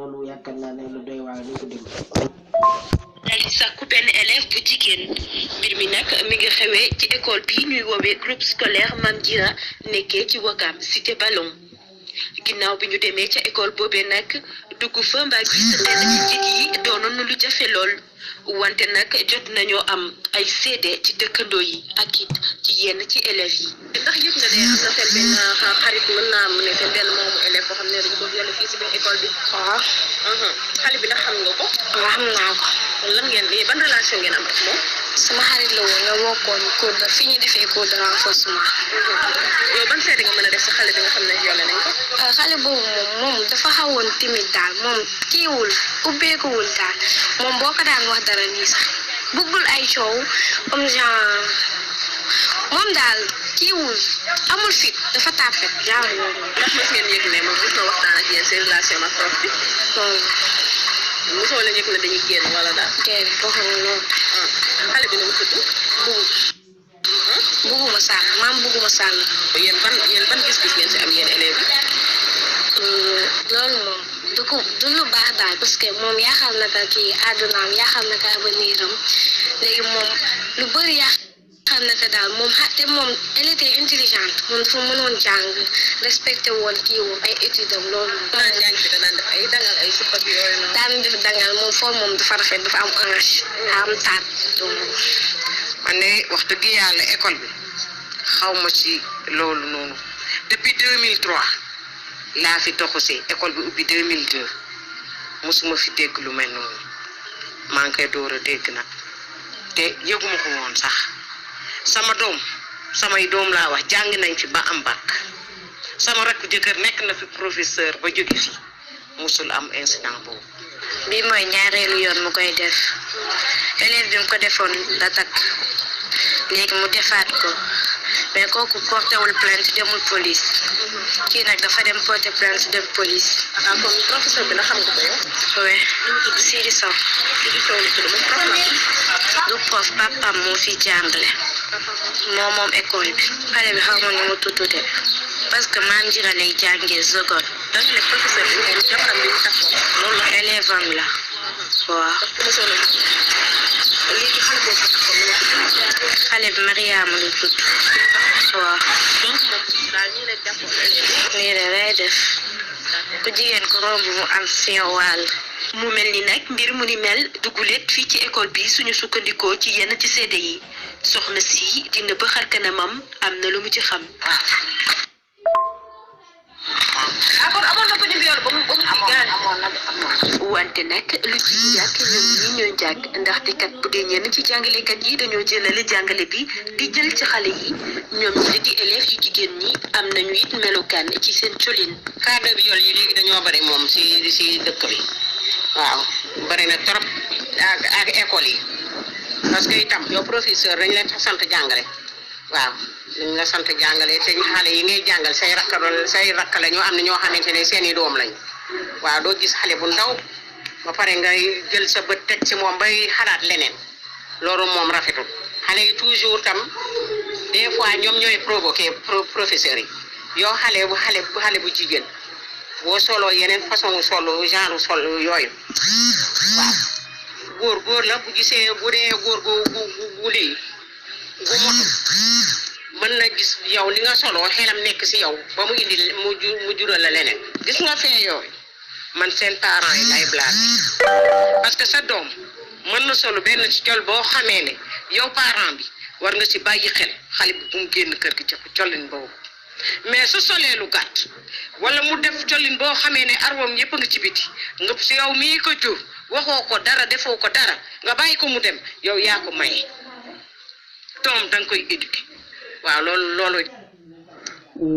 loolu yaakaar naa ne lu doy waar ñu ko déglu. daal di sàkku benn élève bu jigéen mbir mi nag mi ngi xewee ci école bi ñuy woowee groupe scolaire Mame Djira nekkee ci Ouakam cité Ballon ginnaaw bi ñu demee ca école boobee nag dugg fa mbaa gis benn ci njiit yi doonoon lu jafe lool wante nag jot nañoo am ay seede ci dëkkandoo yi ak it ci yenn ci élèves yi. ndax yëg nga ne am na seen benn xarit mën naa am ne seen benn moomu élève boo xam ne dañu ko violé fii si biir école bi. waaw. xale bi ndax xam nga ko. waaw xam naa ko. lan ngeen di ban relation ngeen am ak moom. sama xarit la woon nga bokkoon cours de fi ñu defee cours de renforcement. yow ban seede nga mën a def sa xale bi nga xam ne violé nañ ko. xale boobu moom dafa xawoon timide daal moom kiiwul ubbeekuwul daal moom boo ko daan wax dara nii sax bëggul ay coow comme genre moom daal kiiwul amul fit dafa tàppet genre yooyu. ndax mos ngeen yëg ne moom mos na waxtaan ak yéen seen relation ak prof bi. mosoo leen yëg ne dañuy génn wala daal. déedéet waxuñu loolu. xale bi nu mu tudd. Bugguma Sall maam Bugguma Sall. yéen ban gis-gis ngeen si am yéen élèves yi. loolu moom du lu baax daal parce que moom yaaxal na ko kii àddunaam yaaxal na ko avenir am léegi moom lu bëri yaaxal na ko daal moom te moom elle était intelligente moom dafa mënoon jàng respecté woon kii woon ay études am loolu. daan jàng fi danaan def ay dangal ay supp ak yooyu noonu. daan def dangal moom foofu moom dafa rafet dafa am ange am taat. man de wax dëgg yàlla école bi xaw ma ci loolu noonu depuis 2003 laa fi toxu si école bi ubbi 2002 mosuma fi dégg lu mel noonu maa ngi koy door a dégg nag te yëguma ko woon sax samay doom laa wax jàng nañ fi ba am bac sama rakk jëkkër nekk na fi professeur ba jóge fi mosul am incident boobu. bi mooy ñaareelu yoon mu koy def élève bi mu ko defoon la takk léegi mu defaat ko mais kooku portewul plainte demul police kii nag dafa dem porter plainte dem police. kon professeur bi na xam nga ko yow. oui Sidi Sow. Sidi Sow la tudd moom prof la. du prof papam moo fi jàngale moom école bi xale bi xaw ma nu mu tudd de parce que Mame Djira lay jàngee seconde. dañ ne professeur bi moom jabaram bi mu takkoon loolu la élève am la waaw. léegi xale boobu takkoon lu wax. xale bi Mariama la tudd waaw. donc moom daal ñii lay jàppoon nii de lay def ku jigéen ko romb mu am si wàll. mu mel ni nag mbir mu ni mel duguleet fii ci école bi suñu sukkandikoo ci yenn ci seede yi soxna si dina ba xar kanamam am na lu mu ci xam. kon amoon na ko ñu viol ba mu gaañ. wante nag lu ci yàq ñoom ñi ñooy jàng ndaxte kat bu dee ñenn ci jàngalekat yi dañoo jëlale jàngale bi di jël ci xale yi ñoom ñi di élèves yu jigéen ñi am nañu it melokaan ci seen colin. cas de viol yi léegi dañoo bari moom si dëkk bi waaw bari na trop ak école yi parce que itam yow professeur dañ leen sant jàngale waaw dañ la sant jàngale te xale yi ngay jàngal say rakk la ñoo am na ñoo xamante ne seeni doom lañ waaw doo gis xale bu ndaw ba pare ngay jël sa bët teg ci moom bay xalaat leneen loolu moom rafetul xale yi toujours tam des fois ñoom ñooy provoqué professeurs yi yow xale bu jigéen boo soloo yeneen façon solo genre sol yooyu waaw góor la bu gisee bu dee góor gu lii gu motu mën na gis yow li nga soloo xelam nekk si yow ba mu indi mu jural la leneen gis nga fee yooyu man seen parents yi lay blâmer parce que sa doom mën na solo benn ci col boo xamee ne yow parent bi war nga si bàyyi xel xale bi bu mu génn kër gi ci collin boobu mais su solee lu gàtt wala mu def collin boo xamee ne arwam yëpp nga ci biti nga si yow mii ko jur waxoo ko dara defoo ko dara nga bàyyi ko mu dem yow yaa ko maye doom danga koy éduquer waaw loolu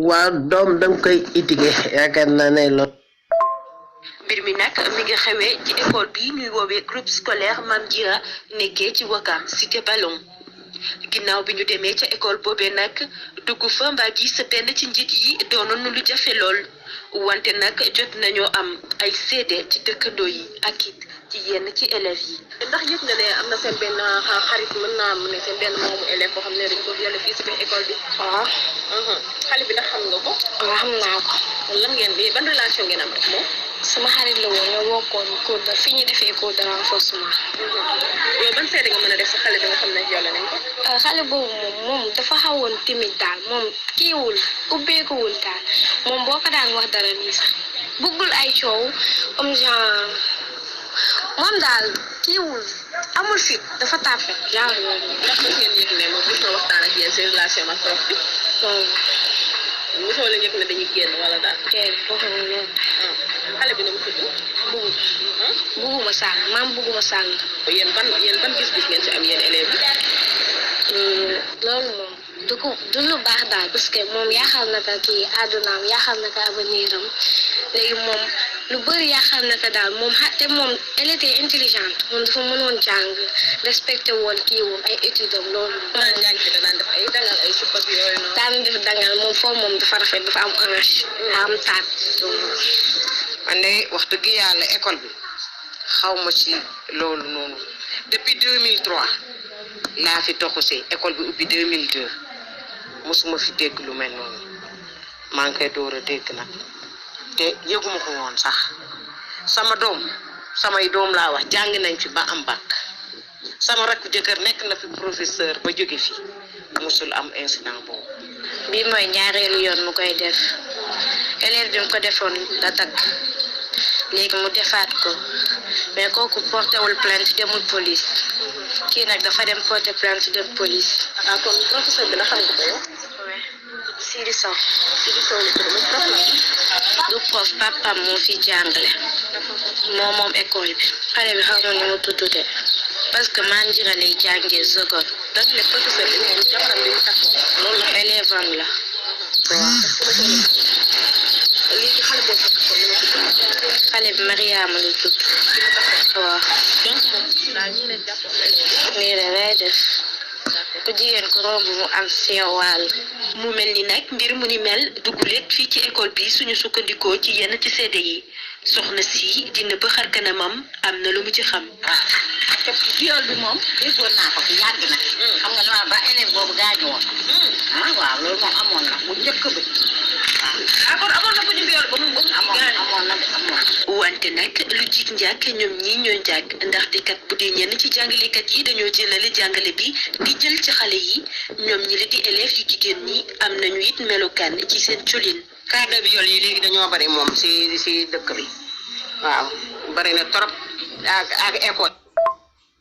waaw doom danga koy éduquer yaakaar naa ne loolu. mbir mi nag mi ngi xewee ci école bi ñuy woowee groupe scolaire Mame Djira nekkee ci Ouakam cité Ballon ginnaaw bi ñu demee ca école boobee nag dugg fa mbaa gis benn ci njiit yi doonoon lu jafe lool wante nag jot nañoo am ay seede ci dëkkandoo yi ak it ci yenn ci élèves yi. ndax yëg nga ne am na seen benn xarit mën naa am ne seen benn moomu élève boo xam ne dañ ko violé fii si biir école bi. waaw. xale bi ndax xam nga ko. waaw xam naa ko. lan ngeen di ban relation ngeen am ak moom. sama xarit la woon ñoo bokkoon cours de fi ñu defee cours de renforcement. yow ban seede nga mën a def sa xale bi nga xam ne violé nañ ko. xale boobu moom dafa xawoon timide daal moom kiiwul ubbeekuwul daal moom boo ko daan wax dara nii sax bëggul ay coow comme genre moom daal kiiwul amul fit dafa tàppet genre yooyu. ndax mos ngeen yëg ne moom mos na waxtaan ak yéen seen relation ak prof bi. mosoo leen yëg ne dañuy génn wala daal. waxuñu loolu. xale bi na mu tudd. Bugguma Sall maam Bugguma Sall. yéen ban gis-gis ngeen ci am yéen élèves yi. loolu moom du lu baax daal parce que moom yaaxal na ko kii àddunaam yaaxal na ko avenir am léegi moom lu bëri yaaxal na ko daal moom te moom elle était intelligente moom dafa mënoon jàng respecté woon kii woon ay études am loolu. daan jàng ci daan def ay dangal ay suppas yooyu noonu. daan def dangal moom foofu moom dafa rafet dafa am orange. am taat. man de wax dëgg yàlla école bi xaw ma ci loolu noonu depuis 2003 laa fi toxu si école bi ubbi 2002 mosuma fi dégg lu mel noonu maa ngi koy door a dégg nag te yëguma ko woon sax samay doom laa wax jàng nañ fi ba am bac sama rakku jëkkër nekk na fi professeur ba jóge fi mosul am incident boobu. bii mooy ñaareelu yoon mu koy def élève bi mu ko defoon da tagg léegi mu defaat ko mais kooku porté wul plainte demul police kii nag dafa dem porté plainte dem police. kon professeur bi na xam nga ko yow. Sidi Sow. Sidi Sow la tudd prof la. du prof papam moo fi jàngale moom école bi xale bi xamoon ni mu tudd de parce que man jira lay jàngee seconde. dañ ne professeur bi moom jabaram bi mu takkoon loolu la élève am la. léegi xale boobu takkoon ni mu tudd. xale bi Mariama la tudd. waaw. donc moom daal ñii ne jàpp nii la lay def. ku jigéen ko romb mu am seewaal. mu mel ni nag mbir mu ni mel dugguleet fii ci école bi suñu sukkandikoo ci yenn ci seede yi soxna si dina ba xar kanamam am na lu mu ci xam. te viol bi moom déggoon naa ko fi yàgg na. xam nga li ba élève boobu gaañu woon. waaw loolu moom amoon na bu njëkk bi. kon amoon na ko ñu viol ba mu amoon na. wante nag lu jig njàkk ñoom ñii ñoo njàkk ndaxte kat bu dee ñenn ci jàngalekat yi dañoo jëlale jàngale bi di jël ci xale yi ñoom ñi la di élèves yu jigéen ñi am nañu it melokaan ci seen colin. cas de viol yi léegi dañoo bari moom si dëkk bi waaw bari na trop ak école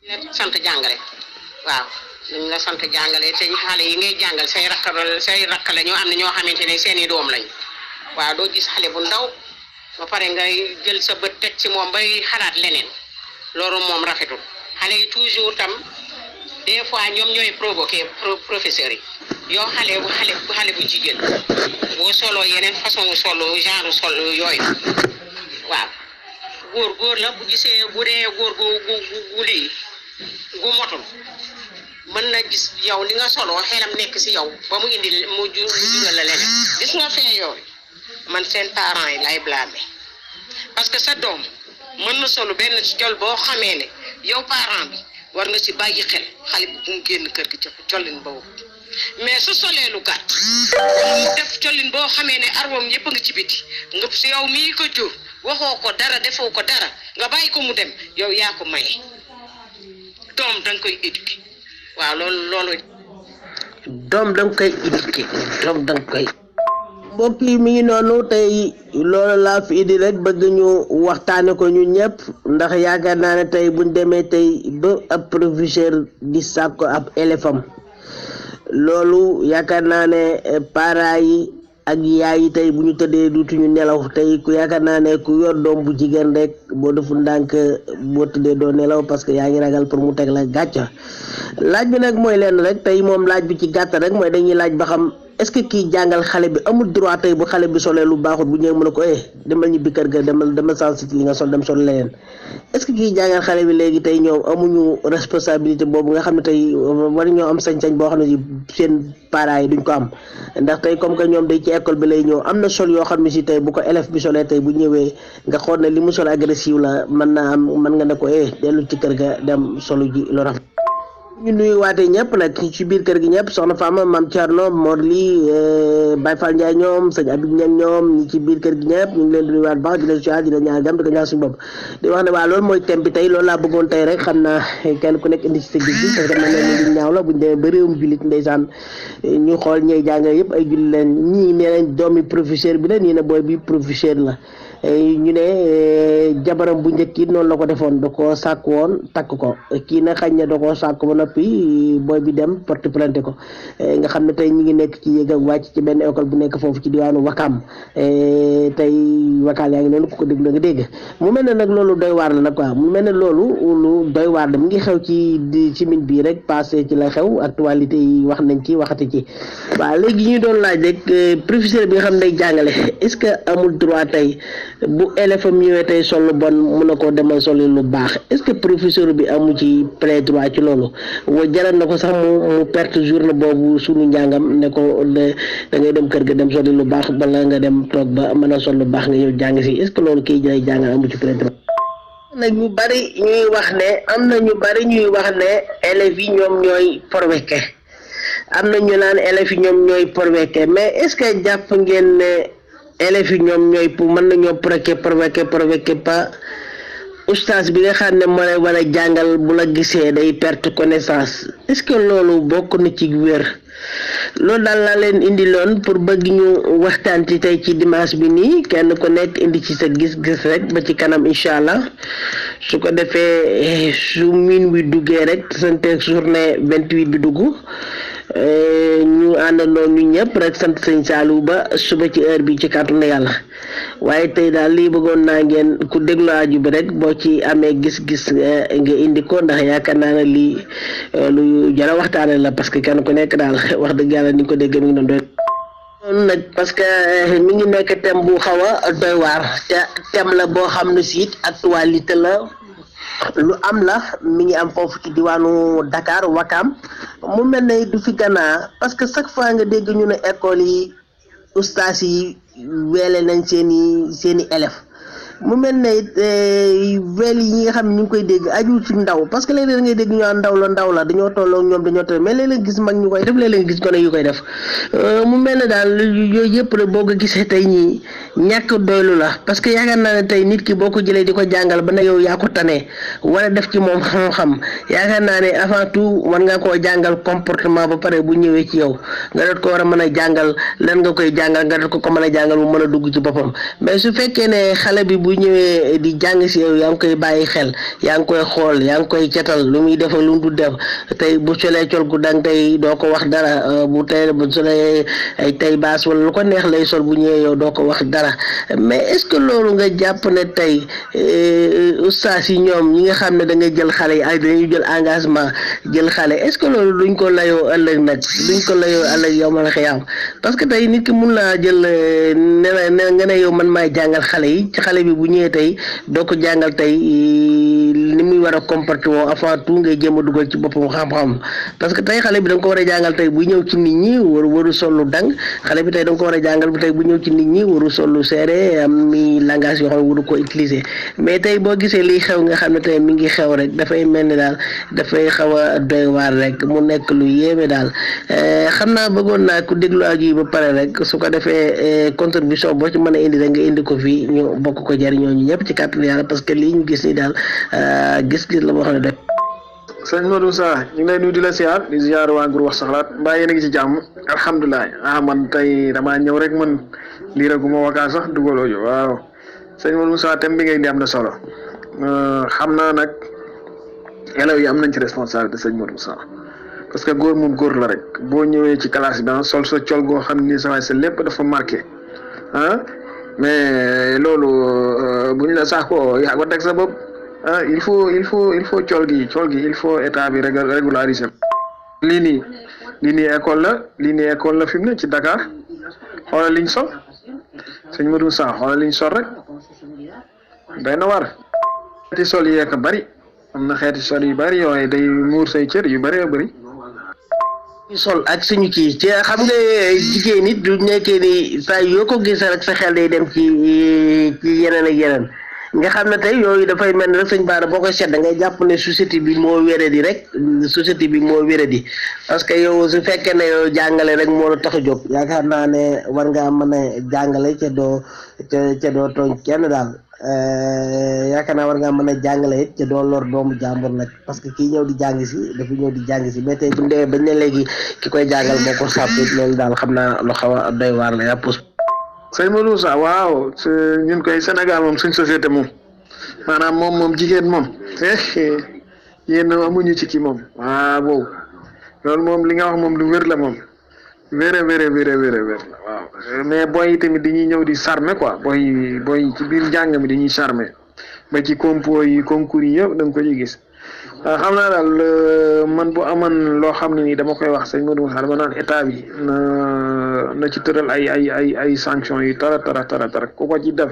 la sant jàngale waaw dañ la sant jàngale te xale yi ngay jàngal say rakk la ñoo am na ñoo xamante ne seeni doom lañ waaw doo gis xale bu ndaw ba pare ngay jël sa bët teg ci moom bay xalaat leneen loolu moom rafetul xale yi toujours tam des fois ñoom ñooy provoqué professeurs yi yow xale bu jigéen boo soloo yeneen façon solo genre sol yooyu waaw góor la bu gisee bu dee góor gu lii gu motul mën na gis yow li nga soloo xelam nekk si yow ba mu indi mu jural la leneen gis nga fee yooyu man seen parents yi lay blâmer parce que sa doom mën na solu benn ci col boo xamee ne yow parent bi war nga ci bàyyi xel xale bi bu mu génn kër gi ci collin boobu mais su solee lu gàtt mu def collin boo xamee ne arwam yëpp nga ci biti nga si yow mii ko jur waxoo ko dara defoo ko dara nga bàyyi ko mu dem yow yaa ko maye doom danga koy éduquer waaw loolu doom danga koy éduquer doom danga koy mbokk yi mi ngi noonu tey loolu laa fi indi rek bëgg ñu waxtaane ko ñu ñëpp ndax yaakaar naa ne tey buñ demee tey ba ab professeur di sàkko ab élève am loolu yaakaar naa ne parents yi ak yaay yi tey bu ñu tëddee duutuñu nelaw tey ku yaakaar naa ne ku yor doom bu jigéen rek boo deful ndànk boo tëddee doo nelaw parce que yaa ngi ragal pour mu teg la gàcca laaj bi nag mooy leen rek tey moom laaj bi ci gàtt rek mooy dañuy laaj ba xam est-ce que kii jàngal xale bi amul droit tey bu xale bi solee lu baaxut bu ñëwee mën a ko demal ñibbi kër ga demal sans li nga sol dem sol leneen est-ce que kii jàngal xale bi léegi tey ñoom amuñu responsabilité boobu nga xam ne tey war ñoo am sañ-sañ boo xam ne si seen parents yi duñ ko am ndax tey comme que ñoom day ci école bi lay ñëw am na sol yoo xam ne si tey bu ko élève bi solee tey bu ñëwee nga xool ne li mu sol agressif la mën nga ne ko dellu ci kër ga dem solu ji lu rafet ñu nuyu waate ñëpp nag ci biir kër gi ñëpp soxna Fama Mame Thierno Morli Baye Fall Ndiaye ñoom sëñ Abib Niang ñoom ñi ci biir kër gi ñëpp ñu ngi leen di nuyuwaat baax di leen siyaar di leen ñaan jàmm di ko ñaan suñu bopp di wax ne waa loolu mooy thème bi tey loolu laa bëggoon tey rek xam naa kenn ku nekk indi ci sa gis-gis parce que man leen ñaaw la buñu demee ba réewum jullit ndeysaan ñu xool ñey jàng yëpp ay jullit leen ñii nee nañ doomi professeur bi la ñii ne booy bi professeur la ñu ne jabaram bu njëkk it noonu la ko defoon da koo sàkk woon takk ko kii na xañ ne da koo sàkk ba noppi booy bi dem porte plainte ko nga xam ne tey ñi ngi nekk ci yéeg ak wàcc ci benn école bu nekk foofu ci diwaanu Wakam tey wakaal yaa ngi noonu ku ko déglu nga dégg mu mel ne nag loolu doy waar la nag quoi mu mel ne loolu lu doy waar la mu ngi xew ci min bii rek passé ci la xew actualité yi wax nañ ci waxati ci waaw léegi ñu doon laaj rek professeur bi nga xam ne day jàngale est-ce que amul droit tey bu élève am ñëwee tey sol lu bon mun na koo demal soli lu baax est-ce que professeur bi amu ci plein droit ci loolu wa jaral na ko sax mu perte journée boobu suñu njàngam ne ko da ngay dem kër ga dem soli lu baax bala nga dem toog ba mën a sol lu baax nga ñëw jàng si est-ce que loolu kii lay jàngal amu ci plein droit nag ñu bari ñuy wax ne am na ñu bari ñuy wax ne élèves yi ñoom ñooy porwekke am na ñu naan élèves yi ñoom ñooy porwekke mais est-ce que jàpp ngeen ne élèves yi ñoom ñooy pour mën nañoo provoqué pas oustaz bi nga xam ne moo lay war a jàngal bu la gisee day perte connaissance est-ce que loolu bokk na ci wér loolu daal laa leen indi loon pour bëgg ñu waxtaan ci tey ci dimanche bi nii kenn ku nekk indi ci sa gis-gis rek ba ci kanam incha allah su ko defee su min wi duggee rek sante journée 28 bi dugg ñu àndandoo ñu ñëpp rek sant sëñ Saliou ba suba ci heure bi ci kàttanu Yàlla waaye tey daal lii bëggoon naa ngeen ku déglu aju bi rek boo ci amee gis-gis nga indi ko ndax yaakaar naa ne lii lu jar a waxtaane la parce que kenn ku nekk daal wax dëgg yàlla ni ko dégg mi ngi doon doy noonu nag parce que mi ngi nekk thème bu xaw a doy waar te thème la boo xam ne si it actualité la lu am la mi ngi am foofu ci diwaanu Dakar Wakam mu mel ne du fi gannaa parce que chaque fois nga dégg ñu ne école yi ustaas yi weele nañ seeni élèves mu mel ne it wel yi nga xam ne ñu ngi koy dégg aju ci ndaw parce que léeg-léeg ngay dégg ñu naan ndaw la dañoo tolloo ñoom dañoo toll mais léeg-léeg gis mag ñu koy def léeg-léeg gis gone yu koy def mu mel ne daal yooyu yëpp rek boo ko gisee tey ñii ñàkk doylu la parce que yaakaar naa ne tey nit ki boo ko jëlee di ko jàngal ba na yow yaa ko tane wala def ci moom xam-xam yaakaar naa ne avant tout war nga koo jàngal comportement ba pare bu ñëwee ci yow nga doot ko war a mën a jàngal lan nga koy jàngal nga doot ko mën a jàngal mu mën a dugg ci boppam mais su fekkee ne xale bi bu ñëwee di jàng si yow yaa ngi koy bàyyi xel yaa ngi koy xool yaa ngi koy cetal lu muy def ak lu mu du def tey bu solee col gu dang tey doo ko wax dara bu tey bu solee ay tey baas wala lu ko neex lay sol bu ñëwee yow doo ko wax dara mais est-ce que loolu nga jàpp ne tey ustaas yi ñoom ñi nga xam ne da ngay jël xale yi ak dañuy jël engagement jël xale est-ce que loolu duñ ko layoo ëllëg nag duñ ko layoo ëllëg yow man xiyaam parce que tey nit ki mun naa jël ne nga ne yow man maay jàngal xale yi ci xale bi bu ñëwee tey doo ko jàngal tey ni muy war a comporter woo avant tout ngay jéem a dugal ci boppam xam-xam parce que tey xale bi da nga ko war a jàngal tey bu ñëw ci nit ñi waru sollu dang xale bi tey da nga ko war a jàngal bu tey bu ñëw ci nit ñi waru sollu seere am mi langage yoo xam ne waru ko utiliser mais tey boo gisee liy xew nga xam ne tey mi ngi xew rek dafay mel ni daal dafay xaw a doy waar rek mu nekk lu yéeme daal xam naa bëggoon naa ku déglu aju yi ba pare rek su ko defee contribution boo ci mën a indi rek nga indi ko fii ñu bokk ko jariñoo ñu ñëpp ci kàttan yàlla parce que lii ñu gis ni daal gis-gis la boo xam ne rek. sëñ Modou Moussa ñu ngi lay nuyu di la siyaar di ziar waa Groupe Wax sa xalaat mbaa yéen a ngi ci jàmm alhamdulilah man tey damaa ñëw rek man lii rek gu ma wakaan sax dugaloo jo waaw sëñ Modou Moussa thème bi ngay di am na solo xam naa nag élèves yi am nañ ci responsabilité sëñ Modou Moussa parce que góor moom góor la rek boo ñëwee ci classe bi sol sa col goo xam ni sa lépp dafa marqué mais loolu buñ la sax ko yaa ko teg sa bopp il faut col gi il faut état bi régulariser lii nii école la fi mu ne ci Dakar xoolal liñ sol sëñ Modou Sa xoolal liñ sol rek day na war xeeti sol yi ak bari am na xeeti sol yu bari yooyu day muur say cër yu bari bari sol ak suñu kii ci xam nga jigéen nit du nekkee ni saa yoo ko gis rek sa xel day dem ci yeneen ak yeneen nga xam ne tey yooyu dafay mel ni rek sëñ Bara boo koy seet da ngay jàpp ne société bi moo wéradi rek société bi moo wéradi parce que yow su fekkee ne yow jàngale rek moo la tax a jóg yaakaar naa ne war ngaa mën a jàngale ca doo tooñ kenn daal yaakaar naa war ngaa mën a jàngale it ca doo lor doomu jàmbur nag parce que kii ñëw di jàng si dafa ñëw di jàng si mais tey bu ñu demee bañ ne léegi ki koy jàngal moo ko sàpp loolu daal xam naa lu xaw a doy waar la yaa pus. sëñ Modou Sa waaw ñun koy Sénégal moom suñ société moom maanaam moom jigéen moom yéen amuñu ci kii moom waaw loolu moom li nga wax moom lu wér la moom wér la waaw mais boy yi tamit dañuy ñëw di charmer quoi boy ci biir njàng mi dañuy charmer ba ci compo yi concours yi yëpp da nga ko ci gis xam naa daal man bu amoon loo xam ne nii dama koy wax sëñ Modou Sa dama naan état bi na ci tëral ay sanctions yu tara ku ko ci def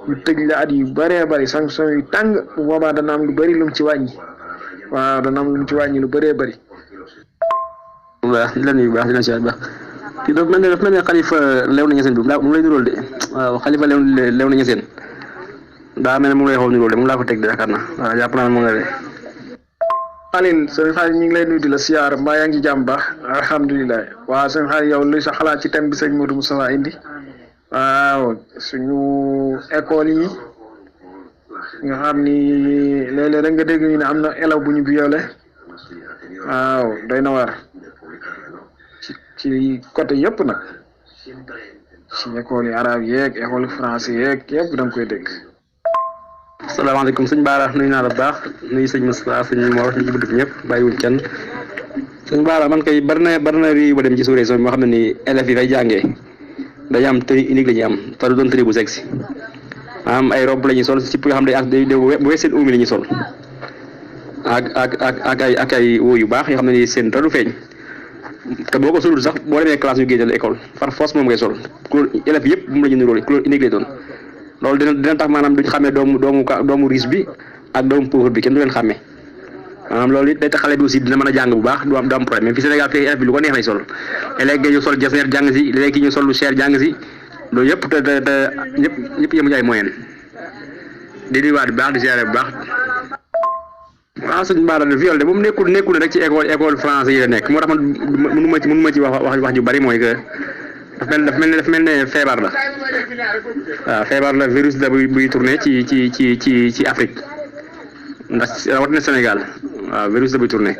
ñu tëj la at yu bëree bëri sanctions yu tàng bu boobaa dana am lu bëri lu mu ci wàññi waaw dana am lu mu ci wàññi lu bëree bëri. waaw di la nuyu bu baax di la siyaar bu baax kii donc daf mel ne Khalifa Léona Niassène bi mu lay nuróol de waaw Khalifa Léona Niassène daa mel ne mu lay xool nuróol de mu laa ko teg de yaakaar naa waaw jàpp naa ne mu nga de. Xalil sëñ Xalil ñu ngi lay nuyu di la siyaar mbaa yaa ngi ci jàmm baax alhamdulilah waaw sëñ Xalil yow luy sa xalaat ci thème bi sëñ Modou Moustapha indi waaw suñu école yi nga xam ni léeg-léeg rek nga dégg ñu ne am na élève bu ñu violé waaw doy na war ci côté yëpp nag ci école yi arabe yeeg école français yeeg yëpp da nga koy dégg. salaamaaleykum sëñ Bara nuyu naa la bu baax nuyu sëñ Moustapha sëñ Mor ñu ci bunt bi ñëpp bàyyiwuñ kenn sëñ Bara man kay bari na réew ba dem ci sous-région bi moo xam ne ni élèves yi fay jàngee dañu am tenue unique la ñuy am te du doon tenue bu sexy maanaam ay robe la ñuy sol ci yoo xam ne day bu wees seen uumi la ñuy sol ak ay wóo yu baax yoo xam ne ni seen dara du feeñ te boo ko solul sax boo demee classe ñu génneel école par force moom ngay sol couleur élèves yëpp moom la ñu niróole couleur unique lay doon. loolu dina tax maanaam duñ xàmmee doomu riche bi ak doomu pauvre bi kenn du leen xàmmee maanaam loolu it day tax xale bi aussi dina mën a jàng bu baax du am problème mais fi Sénégal fii élève bi lu ko neex lay sol léegi ñu sol jasneer jàng si léegi ñu sol lu cher jàng si loolu yëpp te ñëpp yemuñu ay moyen di nuyuwaat bu baax di ziare bu baax. waaw sëñ Bara de viol de moom nekkul rek ci école français yi la nekk moo tax man mënu ma ci wax ju bari mooy que daf mel ne feebar la waaw feebar la virus la buy tourné ci Afrique ndax rawatina Sénégal waaw virus la buy tourné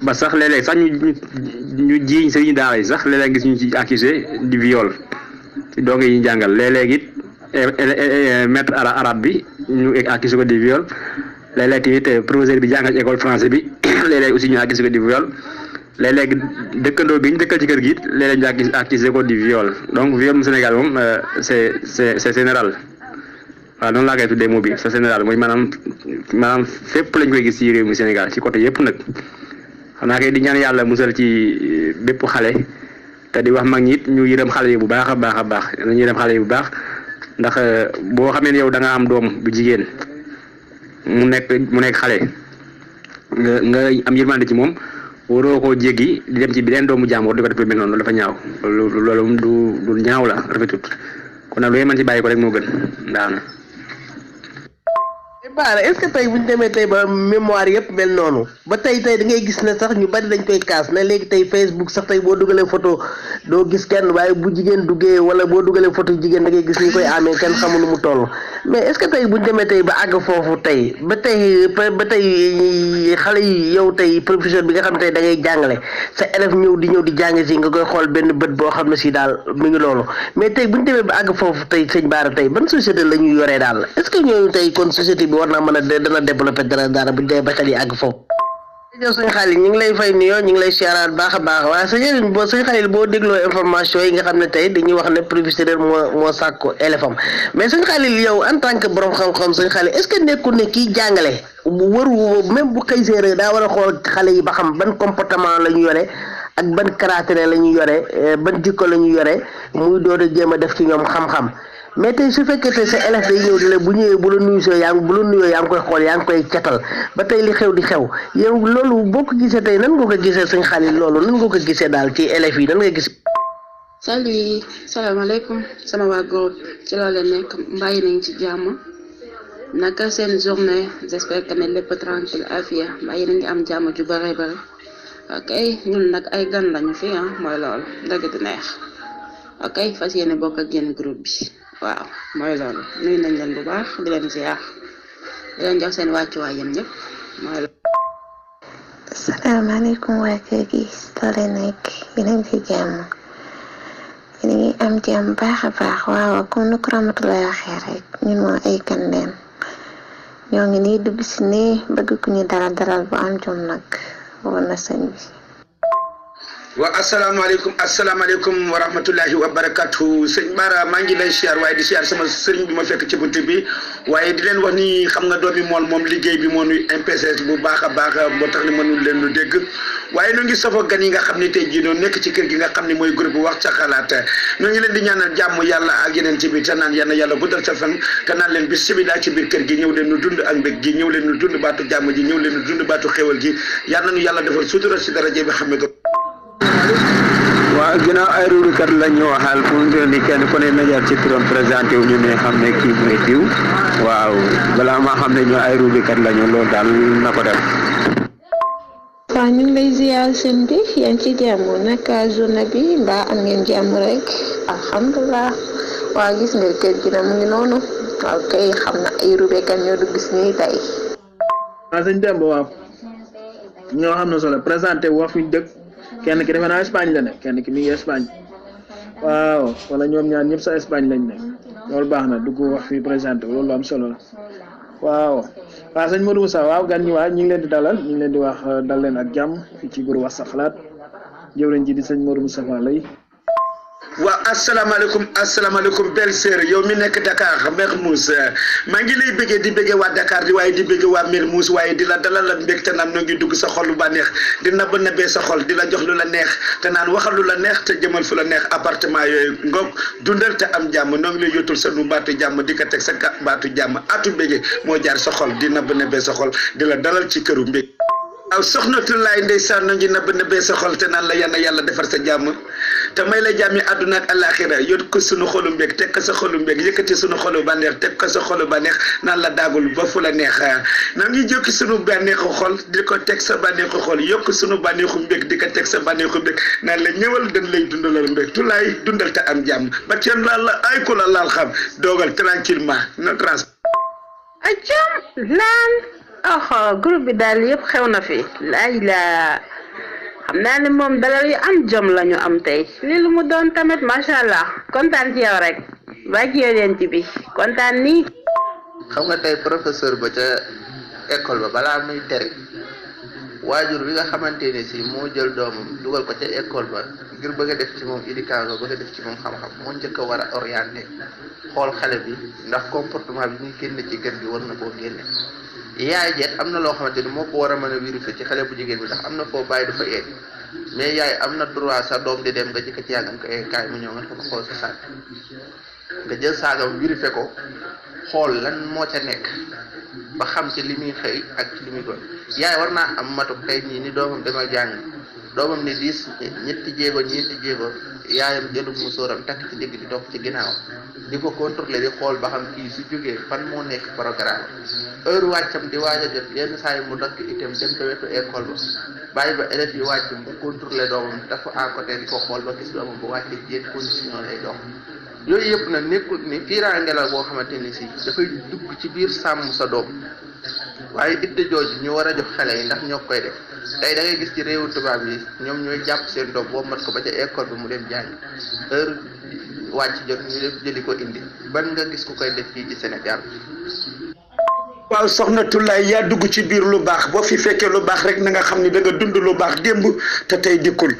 ba sax léeg-léeg sax ñu jiiñ sëriñ daara yi sax léeg-léeg gis ñu ci accusé di viol ci donge yi ñu jàngal léeg-léeg it maître arabe bi ñu accusé ko di viol léeg-léeg tamit professeur bi jàngal ci école français bi léeg-léeg aussi ñu accusé ko di viol léeg-léeg dëkkandoo bi ñu dëkkal ci kër gi it léeg-léeg ñu accusé ko di viol donc viol mu Sénégal moom c'est général waaw noonu laa koy tuddee moo bi c'est général mooy maanaam fépp lañ koy gis ci réew mi Sénégal ci côté yëpp nag xam naa kay di ñaan yàlla musal ci bépp xale te di wax mag ñi it ñu yërëm xale yi bu baax a baax nañu yërëm xale yi bu baax ndax boo xamee ne yow da nga am doom bu jigéen mu nekk xale nga am yërmande ci moom waroo koo jéggi di dem ci beneen doomu jàmbur di ko def lu mel noonu loolu dafa ñaaw loolu du ñaaw la rafetut kon nag lu mën ci bàyyi ko rek moo gën daana Bara est-ce que tey bu ñu demee tey ba mémoire yëpp mel noonu ba tey da ngay gis ne sax ñu bari dañ koy kaas ne léegi tey Facebook sax tey boo dugalee photo doo gis kenn waaye bu jigéen duggee wala boo dugalee photo jigéen da ngay gis ñu koy amee kenn xamul nu mu toll mais est-ce que tey bu ñu demee tey ba àgg foofu tey ba tey xale yi yow tey professeur bi nga xam tey da ngay jàngale sa élève ñëw di jàng si nga koy xool benn bët boo xam ne si daal mi ngi loolu mais tey bu ñu demee ba àgg foofu tey sëñ Bara tey ban société la ñuy yoree daal est-ce que ñooñu tey kon société bi war naa mën a dana développé dara bu ñu demee ba xel yi àgg foofu. jërëjëf sëñ Xalil ñu ngi lay fay nuyoo ñu ngi lay siyaaraat baax a baax waaye sëñ Xalil boo dégloo information yi nga xam ne tey dañuy wax ne professeur moo sàkku élève am mais sëñ Xalil yow en tant que borom xam-xam sëñ Xalil est-ce que nekkul ne kii jàngale waru même bu xëy séeréer daa war a xool xale yi ba xam ban comportement la ñu yore ak ban caractère la ñu yore ban jikko la ñu yore muy door a jéem a def ci ñoom xam-xam. mais tey su fekkee tey sa élève day ñëw di la bu ñëwee bu la nuyoo yaa ngi koy xool yaa ngi koy catal ba tey li xew di xew yow loolu boo ko gisee tey nan nga ko gisee sëñ Xalil loolu nan nga ko gisee daal ci élèves yi nan nga gis. salut salaamaaleykum sama waa groupe ci laa leen nekk mbàyyi nañ ci jàmm naka seen journée j'espère que ne lépp tranquille afia mbaa yéen a ngi am jàmm ju bare bare ok ñun nag ay gan lañu fi mooy loolu dëgg di neex ok fas yéene bokk ak yéen groupe bi waaw mooy loolu nuyu nañ leen bu baax di leen ziar di leen jox seen wàccuwaay yéen ñëpp mooy loolu. Assalamualaikum warahmatullahi wabarakatuh. Yéen a ngi ci jàmm yéen a ngi am jàmm baax a baax waaw comme ni ko Ramatoulaye waxee rek ñun moom ay gan leen ñoo ngi nii dugg si nii bëgg ku ñu dalal bu am jom nag woon na sëñ bi. wa asalaamaaleykum wa rahmatullahi wa barakatuh sëñ Bara maa ngi lay siyaar waaye di siyaar sama sëriñ bi ma fekk ci buntu bi waaye di leen wax ni xam nga doomi mool moom liggéey bi moo nuy MPCS bu baax a baax moo tax ni mënul leen lu dégg waaye nu ngi safoo gan yi nga xam ne tey jii noonu nekk ci kër gi nga xam ne mooy groupe wax sa xalaat ñu ngi leen di ñaanal jàmm yàlla ak yeneen ci biir te naan yàlla guddal sa fan te naan leen bismillah ci biir kër gi ñëw leen nu dund ak mbég gi ñëw leen nu dund baatu jàmm ji ñëw leen nu dund baatu xéwal gi yàlla nañu yàlla defal sutura si daraje bi xam ne waaw ginnaaw ay ruurukat la ñu waxal fu mu toll nii kenn ku ne na jaar ci turam présenté wu ñu ne xam ne kii mooy diw waaw balaa maa xam ne ñoo ay ruurukat la ñu loolu daal na ko def. waaw ñu ngi lay ziar seen bi yaa ngi ci jàmm naka journée bi mbaa am ngeen jàmm rek alhamdulilah waaw gis nga kër gi na mu ngi noonu waaw kay xam na ay ruurukat ñoo dugg si nii tey. waaw sëñ Demba waaw ñoo xam ne solo présenté wax fi dëkk. kenn ki defe naa Espagne la nekk kenn ki mi ngi Espagne waaw wala ñoom ñaar ñëpp sa Espagne lañ nekk loolu baax na dugg wax fii présenté loolu am solo la waaw sëñ Modou Moussa waaw gan ñi waa ñu ngi leen di dalal ñu ngi leen di wax dal leen ak jàmm fii ci groupe wax sa xalaat jëwriñ ji di sëñ Modou Moussa lay waaw asalaamaaleykum belle sœur yow mi nekk Dakar Mermoz maa ngi lay bëggee di bëggee waa Dakar di waaye di bëggee waa Mermoz waaye di la dalal ak mbég te naan noo ngi dugg sa xol lu ba neex di nabbee sa xol di la jox lu la neex te naan waxal lu la neex te jëmal fu la neex appartement yooyu ngoog dundal te am jàmm noo ngi lay yottul sa nu baatu jàmm di ko teg sa baatu jàmm atu bëggee moo jaar sa xol di nabbee sa xol di la dalal ci këru mbég. waaw soxna Tulaay ndeysaan na ngi nabbee sa xol te naan la yàlla defar sa jàmm te may la jàmmi àdduna ak alaxira yot ko sunu xolu mbég teg ko sa xolu mbég yëkkati sunu xolu bànneex teg ko sa xolu bànneex naan la daagul ba fu la neex na ngi jokki sunu bànneexu xol di ko teg sa bànneexu xol yokk sunu bànneexu mbég di ko teg sa bànneexu mbég naan la ñëwal dañ lay dundalal mbég Tulaay dundal te am jàmm ba kenn laal la ay ko la laal xam doogal tranquillement no trans ajam laan groupe bi daal yëpp xew na fi laay laa xam naa ne moom dalal yu am jom la ñu am tey lii lu mu doon tamit macha allah kontaan ci yow rek ba ci yéen ci bi kontaan nii. xam nga tey professeur ba ca école ba balaa muy tere waajur bi nga xamante ne si moo jël doomam dugal ko ca école ba ngir bëgg a def ci moom éducation bëgg a def ci moom xam-xam moo njëkk a war a orienté xool xale bi ndax comportement bi muy génne ci kër gi war na koo génne. yaay jeet am na loo xamante ni moo ko war a mën a vérifier ci xale bu jigéen bi ndax am na foo bàyyi du fa egg mais yaay am na droit sa doom di dem nga jëkk ci yàggam ko kaay mu ñëw nga ko xool sa saag nga jël saagam vérifier ko xool lan moo ca nekk ba xam ci li muy xëy ak ci li muy doon yaay war naa am matuk tey ñii ni doomam demal jàng doomam ni 10 ñeenti jéego yaayam jëlum mu sóoram takk ci digg di topp ci ginnaaw di ko contrôler di xool ba xam kii su jógee fan moo nekk programme heure wàccam di waaj a jot yenn saa yi mu dakk itam dem ca wetu école ba bàyyi ba élèves yi wàcc mu contrôler doomam dafa à côté di ko xool ba gis doomam bu wàccee ci yenn condition lay dox yooyu yëpp nag nekkul ni fiiraange la boo xamante ni si dafay dugg ci biir sàmm sa doom waaye itte jooju ñu war a jox xale yi ndax ñoo koy def tey da ngay gis ci réewu tubaab yi ñoom ñooy jàpp seen doom boo mat ko ba ca école bi mu dem jàng heure wàcc jot ñu def jëli ko indi ban nga gis ku koy def fii ci Sénégal. waaw soxna Tulaay yaa dugg ci biir lu baax boo fi fekkee lu baax rek na nga xam ni da nga dund lu baax démb te tey dikkul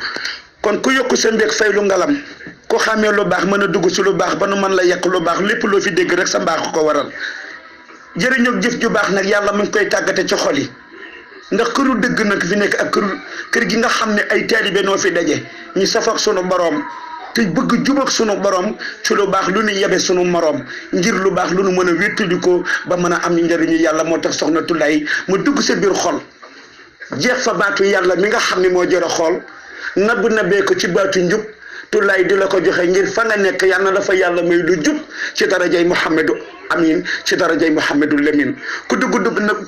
kon ku yokk sa mbég fay lu ngalam ku xamee lu baax mën a dugg ci lu baax ba nu mën la yekk lu baax lépp loo fi dégg rek sa mbaax ko waral jëriñoo jëf ju baax nag yàlla mu ngi koy tàggate ci xol yi ndax këru dëgg nag fi nekk ak kër gi nga xam ne ay taalibe noo fi daje ñi saf ak sunu boroom te bëgg jub ak sunu borom ci lu baax lu nu yebe sunu morom ngir lu baax lu nu mën a wéttali ko ba mën a am njëriñu yàlla moo tax soxna Tulaay mu dugg sa biir xol jeex fa baatu yàlla mi nga xam ne moo jër a xool nabbee ko ci baatu njub Tullaay di la ko joxe ngir fa nga nekk yal na la fa yàlla may lu jub ci darajay Mouhamadou Amin ci darajay Mouhamadou Lamine ku dugg nag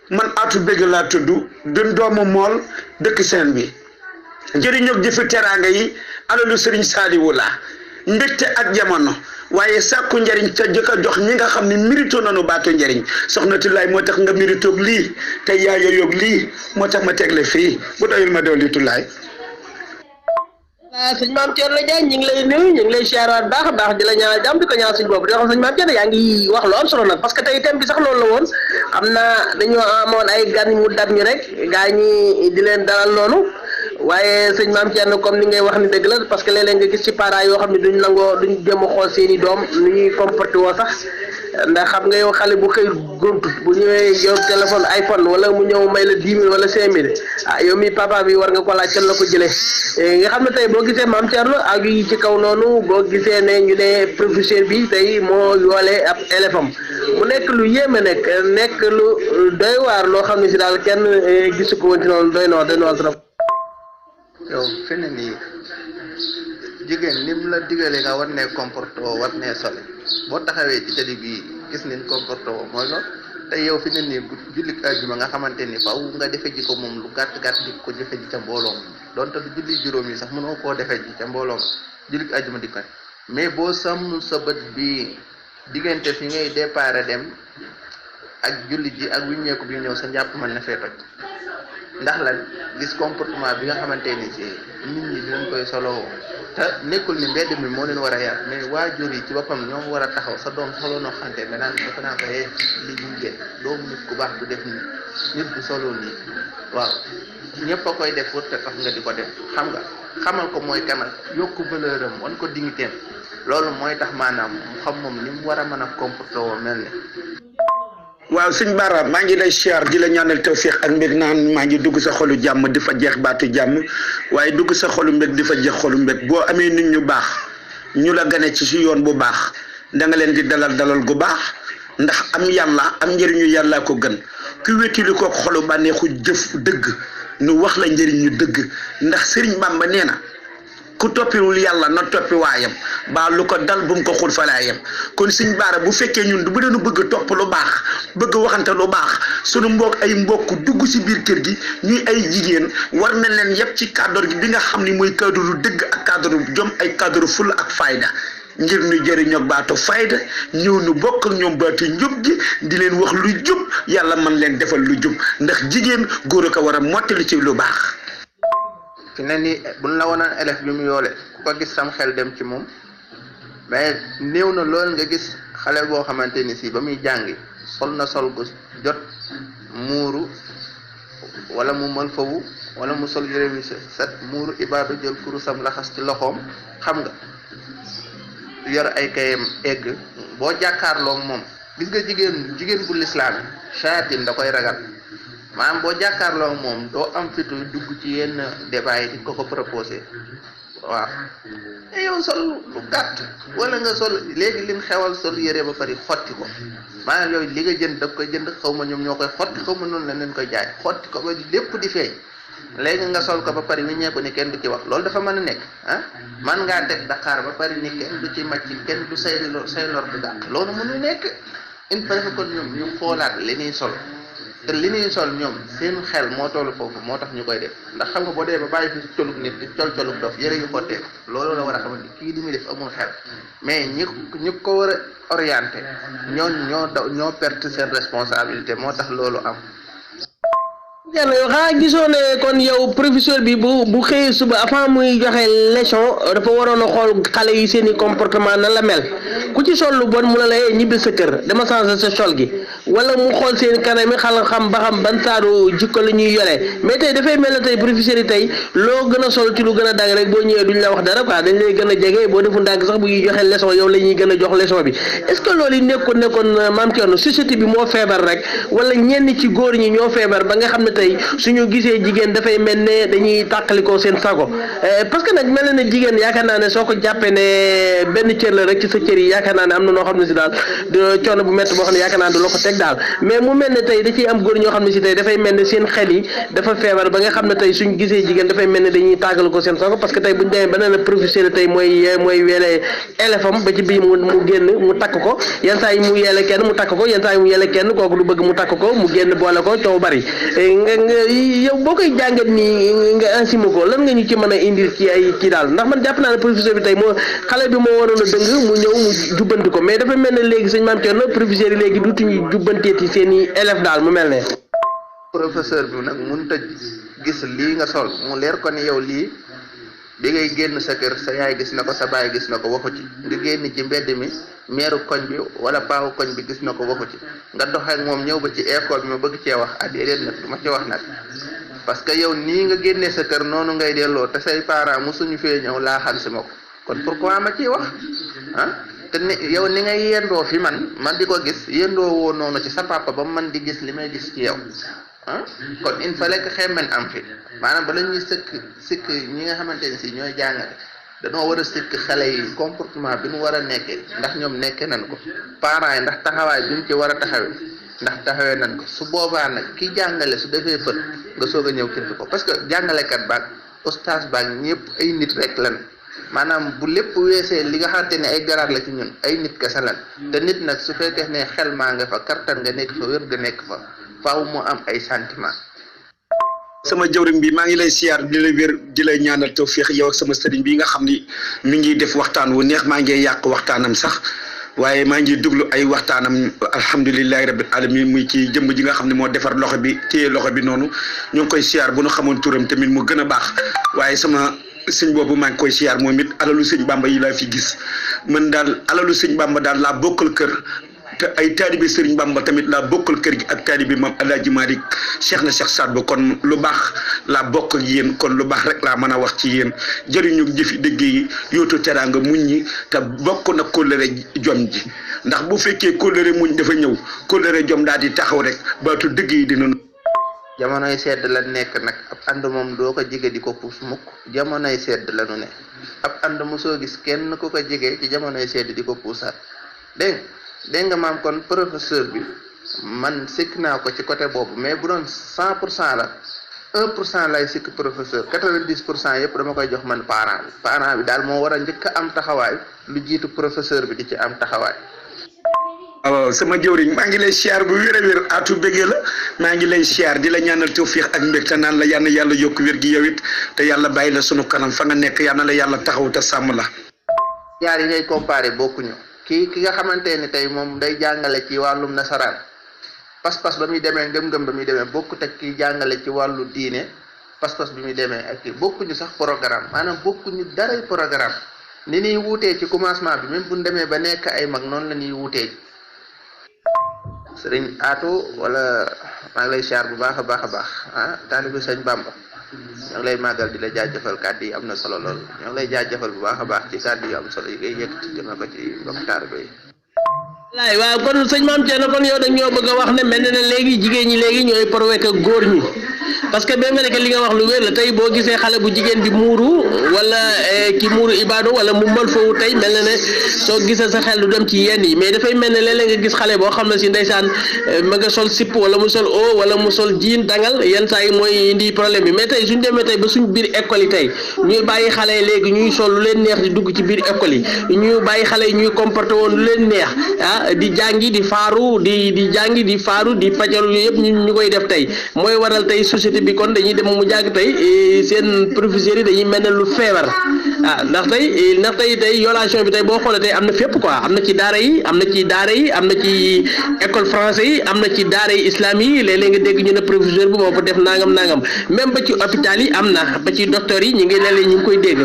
man Atou Bégué laa tudd du doomu mool dëkk seen bi njëriñoog jëfi teraanga yi alalu Serigne Saliou la mbégte ak jamono waaye sàkku njëriñ ca jëkk a jox ñi nga xam ne mérito nañu baatu njëriñ soxna Tullaay moo tax nga méritoog lii te yaaya yoog lii moo tax ma tegle fii bu doyul ma dolli Tullaay. sëñ Mame Thierno Diagne ñu ngi lay nuyu ñu ngi lay siyaaraat baax a baax di la ñaanal jàmm di ko ñaan suñu bopp di wax sëñ Mame Thierno yaa ngi wax lu am solo nag parce que tey thème bi sax loolu la woon xam naa dañoo amoon ay gan mu dab ñu rek gaa ñi di leen dalal noonu waaye sëñ Mame Thierno comme ni ngay wax ni dëgg la parce que léeg-léeg nga gis ci parents yoo xam ne duñ nangoo duñ jéem a xool seen i doom nu ñuy comporté woo sax ndax xam nga yow xale bu xëy gontu bu ñëwee yow téléphone iPhone wala mu ñëw may la 10 000 wala 5 000 ah yow mi papa bi war nga ko laaj kan la ko jëlee nga xam ne tey boo gisee Mame Thierno ak yi ci kaw noonu boo gisee ne ñu ne professeur bi tey moo yoolee ab élève am mu nekk lu yéeme nekk lu doy waar loo xam ne si daal kenn gisu ko woon ci noonu doy na trop. yow fi ne nii jigéen ni mu la digalee nga war ne comporté woo war ne sole boo taxawee ci télé bi gis nañ comporté woo mooy loolu te yow fi ne nii bu jullit àjjuma nga xamante ni faw nga defe ji ko moom lu gàtt di ko defe ji ca mbooloo donte du julli juróom yi sax mënoo koo defe ji ca mbooloo jullit àjjuma di ko mais boo sàmm sa bët bi diggante fi ngay déparé dem ak julli ji ak wiññeeku bi ñëw sa njàpp mën na fee toj ndax lan gis comportement bi nga xamante ni ci nit ñi dinañ koy solo te nekkul ni mbedd mi moo leen war a yar mais waajur yi ci boppam ñoo war a taxaw sa doom solo noo xamante ne naan dafa naa ko li ñu génn doomu nit ku baax du def nii nit du solo nii waaw ñëpp a koy def pour te tax nga di ko def xam nga xamal ko mooy kanal yokku valeur am wan ko dignité am loolu mooy tax maanaam mu xam moom ni mu war a mën a comporté woo mel ni waaw sëñ Bara maa ngi lay siyaar di la ñaanal tawfiq ak mbég naan maa ngi dugg sa xolu jàmm di fa jeex baatu jàmm waaye dugg sa xolu mbég di fa jeex xolu mbég boo amee nit ñu baax ñu la gane ci si yoon bu baax da nga leen di dalal gu baax ndax am yàlla am njëriñu yàlla ko gën ku wétali ko xolu bànneexu jëf dëgg nu wax la njëriñu dëgg ndax Sëriñ Bamba nee na ku toppiwul yàlla na toppi waayam ba lu ko dal bu mu ko xul falaayam kon sëñ Bara bu fekkee ñun bu deenu bëgg topp lu baax bëgg waxante lu baax sunu mbokk dugg ci biir kër gi ñuy ay jigéen war na leen yëpp ci cadre gi bi nga xam ni mooy cadre dëgg ak cadre jom ay cadre fulla ak fayda ngir nu jëriñoo baatu fayda ñëw nu bokk ak ñoom baatu njub gi di leen wax lu jub yàlla man leen defal lu jub ndax jigéen góor a ko war a mottali ci lu baax. fi ne nii buñ la wonoon élève bi mu yoole ku ko gis sam xel dem ci moom mais néew na lool nga gis xale boo xamante ni si ba muy jàngi sol na sol gu jot muuru wala mu mën fawu wala mu sol yére mi set muuru ibaadu jël kurusam laxas ci loxoom xam nga yor ay kayam egg boo jàkkaarloo moom gis nga jigéen bu lislaam shayatin da koy ragal maanaam boo jàkkaarloo moom doo am fitu dugg ci yenn débat yi di ko proposé waaw te yow sol lu gàtt wala nga sol léegi lim xewal sol yére ba pare xotti ko maanaam yooyu li nga jënd da koy jënd xaw ma ñoom ñoo koy xotti xaw ma noonu la leen koy jaay xotti ko ba lépp di feeñ léegi nga sol ko ba pare wi ñeeku ni kenn du ci wax loolu dafa mën a nekk ah man ngaa teg Dakar ba pare ni kenn du ci màcc kenn du say lor du gàtt loolu mënu nekk il faut que kon ñoom ñu xoolaat li ñuy sol te li ñuy sol ñoom seen xel moo toll foofu moo tax ñu koy def ndax xam nga boo dee ba bàyyi fi colug nit di colug dof yëre yu xottee loolu la war a xamante kii li muy def amul xel mais ñi ko war a orienté ñoo perte seen responsabilité moo tax loolu am. Diallo yow xanaa gisoo ne kon yow professeur bi bu xëyee suba avant muy joxe leçon dafa waroon a xool xale yi seen i comportement nan la mel ku ci sol lu bon mu la lay ñibbi sa kër dama changer sa sol gi wala mu xool seen kanam yi xam ba xam ban saaru jikko la ñuy yore mais tey dafay mel ne tey professeur yi tey loo gën a sol ci lu gën a dang rek boo ñëwee duñ la wax dara quoi dañ lay gën a jege boo defu ndànk sax bu ñuy joxe leçon yow la ñuy gën a jox leçon bi est-ce que loolu yi nekkoon Mame Thierno société bi moo feebar rek wala ñenn ci góor ñi ñoo feebar ba nga xam ne tey suñu gisee jigéen dafay mel ne dañuy tàqalikoo seen sago parce que nag mel na ne jigéen yaakaar naa ne soo ko jàppee ne benn cër la rek ci sa cër yi yaakaar naa ne am na noo xam ne si daal coono bu métti boo xam ne yaakaar naa du la ko teg daal mais mu mel ne tey da ciy am góor ñoo xam ne si tey dafay mel ne seen xel yi dafa feebar ba nga xam ne tey suñ gisee jigéen dafay mel ne dañuy tàggal ko seen sago parce que tey buñu demee ba ne la professeur tey mooy weele élève ba ci bii mu génn mu takk ko yenn saa yi mu yeele kenn mu takk ko yenn saa yi mu yeele kenn kooku du bëgg mu takk ko mu génn boole ko coow bari nga yow boo koy jàngat nii nga insima ko lan nga ñu ci mën a indi ci ay kii daal ndax man jàpp naa ne professeur bi tey moo xale bi moo waroon a dëng mu ñëw mu jubbanti ko mais dafa mel ne léegi sëñ Mame Thierno professeur yi léegi dutuñu jubbanteeti seen i élève daal mu mel ne professeur bi nag mënut a gis lii nga sol mu leer ko ni yow lii bi ngay génn sa kër sa yaay gis na ko sa baay gis na ko waxu ci nga génn ci mbedd mi meeru koñ bi wala paawu koñ bi gis na ko waxu ci nga doxee ak moom ñëw ba ci école bi ma bëgg cee wax déedéet nag du ma ci wax nag parce que yow nii nga génnee sa kër noonu ngay delloo te say parents mosuñu fee ñëw laa xam si ma ko kon pourquoi ma ciy wax te ni yow ni ngay yendoo fi man di ko gis yendoo woo noonu ci sa papa ba man di gis li may gis ci yow kon il fallait que xemmen am fi maanaam bala ñuy sikk ñi nga xamante ne si ñooy jàngale dañoo war a sikk xale yi comportement bi mu war a nekkee ndax ñoom nekkee nañ ko parents yi ndax taxawaay bi mu ci war a taxawee ndax taxawee nañ ko su boobaa nag ki jàngale su defee fët nga soog a ñëw kirti ko parce que jàngalekat baag oustaz baag ñëpp ay nit rek lan maanaam bu lépp weesee li nga xamante ne ay garaat la ci ñun ay nit kese lan te nit nag su fekkee ne xel maa nga fa kartan nga nekk fa wér nga nekk fa faaw mu am ay sentiment sama jëwriñ bi maa ngi lay siyaar di la wér di lay ñaanal tawfiix yow ak sama sëriñ bi nga xam ni mi ngi def waxtaan wu neex maa ngi yàq waxtaanam sax waaye maa ngi déglu ay waxtaanam alhamdulilahi rabbil alamin muy ci jëmb ji nga xam ne moo defar loxo bi téye loxo bi noonu ñu ngi koy siyaar bu nu xamoon turam tamit mu gën a baax waaye sama sëñ boobu maa ngi koy siyaar moom it alalu sëñ Bamba yi laa fi gis man daal alalu sëñ Bamba daal laa bokkal kër te ay taalibe Sëriñ Bamba tamit laa bokkal kër gi ak taalibe Maam Alaaji Malick Cheikh na Cheikh Saad Bou kon lu baax laa bokk ak yéen kon lu baax rek laa mën a wax ci yéen jëriñu jëfi dëgg yi yootu teraanga muñ ñi te bokk na kóllëre jom ji ndax bu fekkee kóllëre muñ dafa ñëw kóllëre jom daal di taxaw rek baatu dëgg yi dina jamonoy sedd la nekk nag ab ànd moom doo ko jege di ko puus mukk jamonoy sedd la nu ne ab ànd mosoo gis kenn ku ko jege ci jamonoy sedd di ko puusaat dégg nga maam kon professeur bi man sikk naa ko ci côté boobu mais bu doon 100% la 1% lay sikk professeur 90% yëpp dama koy jox man parent bi daal moo war a njëkk a am taxawaay lu jiitu professeur bi di ci am taxawaay. waaw sama jëwriñ maa ngi lay siyaar bu wér a wér atu bëggee la maa ngi lay siyaar di la ñaanal tawfiix ak mbégte naan la yal na yàlla yokk wér gi yow it te yàlla bàyyi la sunu kanam fa nga nekk yal na la yàlla taxaw te sàmm la. ñaar yi ngay comparé bokkuñu. ki nga xamante ni tey moom day jàngale ci wàllum nasaraan pas-pas ba muy demee ngëm-ngëm ba muy demee bokkut ak ki jàngale ci wàllu diine pas-pas bi muy demee ak kii bokkuñu sax programme maanaam bokkuñu daray programme ni ñuy wuutee ci commencement bi même bu ñu demee ba nekk ay mag noonu la ñuy wuutee sëriñ Atou wala maa ngi lay siyaar bu baax a baax taalibu sëñ Bamba ñoo ngi lay màggal di la jaajëfal kàddu yi am na solo lool ñoo ngi lay jaajëfal bu baax a baax ci kàddu yi am solo yi ngay yëkkati jëme ko ci mbokk taalibe yi. wallaay waaw kon sëñ Mame Thierno kon yow dañ ñoo bëgg a wax ne mel na ne léegi jigéen ñi léegi ñooy porwek ak góor ñi parce que ba nga nekk li nga wax lu wér la tey boo gisee xale bu jigéen bi muuru wala ki muuru ibaadu wala mu mal foofu tey mel na ne soo gisee sa xel du dem ci yenn yi mais dafay mel ne léeg-léeg nga gis xale boo xam ne si ndeysaan ma nga sol sipp wala mu sol o wala mu sol jiin dangal yenn saa yi mooy indi problème bi mais tey suñ demee tey ba suñ biir école yi tey ñuy bàyyi xale yi léegi ñuy sol lu leen neex di dugg ci biir école yi ñuy bàyyi xale yi ñuy comporté woon lu leen neex di jàngi di faaru di jàngi di faaru di pajalu yëpp ñu koy def tey mooy waral tey société bi kon dañuy dem mu jàng tey seen professeurs yi dañuy mel ne lu feebar ndax tey violation bi tey boo xoolee tey am na fépp quoi am na ci daara yi am na ci école français yi am na ci daara yi islam yi léeg-léeg nga dégg ñu ne professeur bi moo ko def nangam même ba ci hôpital yi am na ba ci docteur yi ñu ngi léeg-léeg ñu ngi koy dégg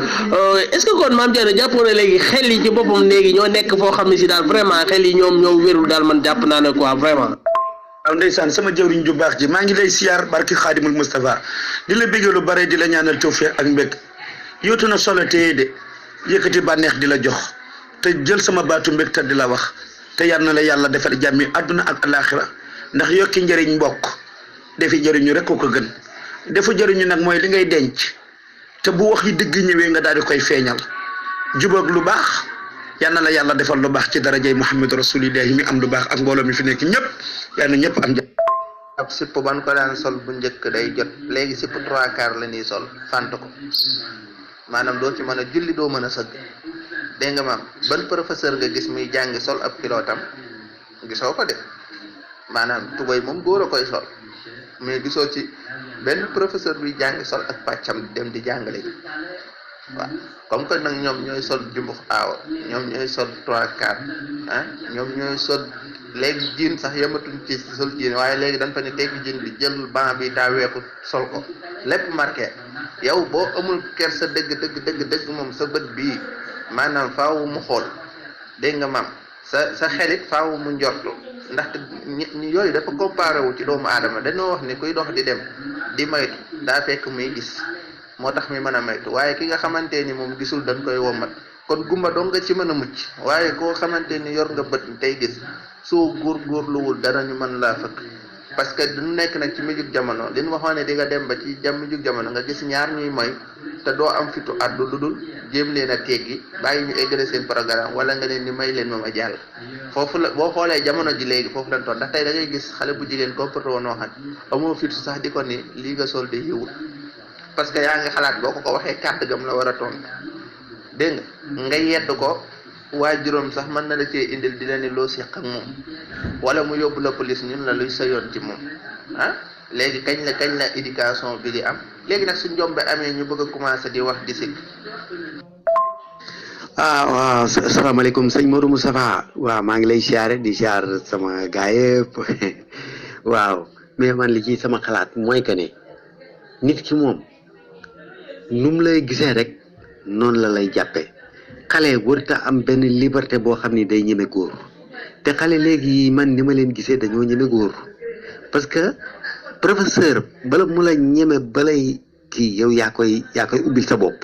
est-ce que kon Mame Thierno jàppoo ne léegi xel yi ci boppam léegi ñoo nekk foo xam ne si daal vraiment xel yi ñoom ñoo wérul daal man jàpp naa ne quoi vraiment. waaw ndeysaan sama jëwriñ ju baax ji maa ngi lay siyaar barki xaadimul Moustapha di la bëggee lu bare di la ñaanal tawfiq ak mbég yóotu na solo téye de yëkkati bànneex di la jox te jël sama baatu mbég te di la wax te yal na la yàlla defal jàmmi àdduna ak alaxira ndax yokki njëriñ mbokk defi jëriñu rek ko gën defu jëriñu nag mooy li ngay denc te bu wax yi dëgg ñëwee nga daal di koy feeñal jubóog lu baax yal na la yàlla defal lu baax ci darajay Muhammad rasulillahi mi am lu baax ak mbooloo mi fi nekk ñëpp yal na ñëpp am ab sipp ban ko daan sol bu njëkk day jot léegi sipp 3/4 la ñuy sol fant ko maanaam doo ci mën a julli doo mën a sëgg dégg nga maam ban professeur nga gis muy jàngi sol ab kilootam gisoo ko de maanaam tubay moom góor a koy sol mais gisoo ci benn professeur buy jàngi sol ak pàccam dem di jàngale ji waaw comme que nag ñoom ñooy sol jumbux aawa ñoom ñooy sol 3/4 ah ñoom ñooy sol léegi jiin sax yamatuñ ci sol jiin waaye léegi dañ fa ne teggi jiin bi jël ban bi daa weeku sol ko lépp marqué yow boo amul ker sa dëgg moom sa bët bii maanaam faaw mu xool dégg nga maam sa xelit faaw mu njortu ndaxte ñi yooyu dafa comparé wu ci doomu aadama dañoo wax ni kuy dox di dem di maytu daa fekk muy gis moo tax mi mën a maytu waaye ki nga xamante ni moom gisul dañ koy womat kon gumba dong nga ci mën a mucc waaye koo xamante ni yor nga bët tey gis soo góorgóorluwul dara ñu mën laa fëkk parce que duñu nekk nag ci mujjug jamono li ñu waxoon ne di nga dem ba ci mujjug jamono nga gis ñaar ñuy moy te doo am fitu addu lu dul jéem leen a teggi bàyyi ñu eggale seen programme wala nga leen ni may leen moom a jàll foofu la boo xoolee jamono ji léegi foofu lañ toll ndax tey da ngay gis xale bu jigéen comporté woon noo xam amoo fitu sax di ko ni lii nga sol de yiwul parce que yaa ngi xalaat boo ko waxee kàddu gam la war a tontu dégg nga yedd ko waajuram sax mën na la cee indil di la ni loo seq ak moom wala mu yóbbu la police ñun la luy sa yoon ci moom ah léegi kañ la éducation bi di am léegi nag su njombe amee ñu bëgg a commencé di wax di sikk. waaw asalaamaaleykum sëñ Modou Moustapha waaw maa ngi lay siyaare di siyaar sama gaay yëpp waaw mais man li ci sama xalaat mooy que ne nit ki moom nu mu lay gisee rek noonu la lay jàppee xale warta am benn liberté boo xam ni day ñeme góor te xale léegi man ni ma leen gisee dañoo ñeme góor parce que professeur bala mu la ñeme balay kii yow yaa koy ubbil sa bopp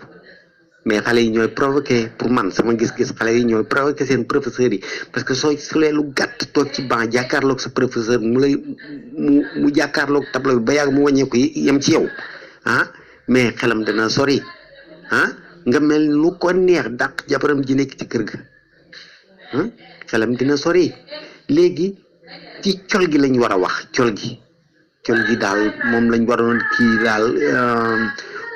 mais xale yi ñooy provoqué pour man sama gis-gis xale yi ñooy provoqué seen professeurs yi parce que soo solee lu gàtt toog ci banc jàkkaarloog sa professeur mu jàkkaarloog tableau bi ba yàgg mu wàññeeku yem ci yow ah mais xelam dana sori ah nga mel lu ko neex dàq jabaram ji nekk ci kër ga xelam dina sori léegi ci col gi lañ war a wax col gi daal moom lañ waroon kii daal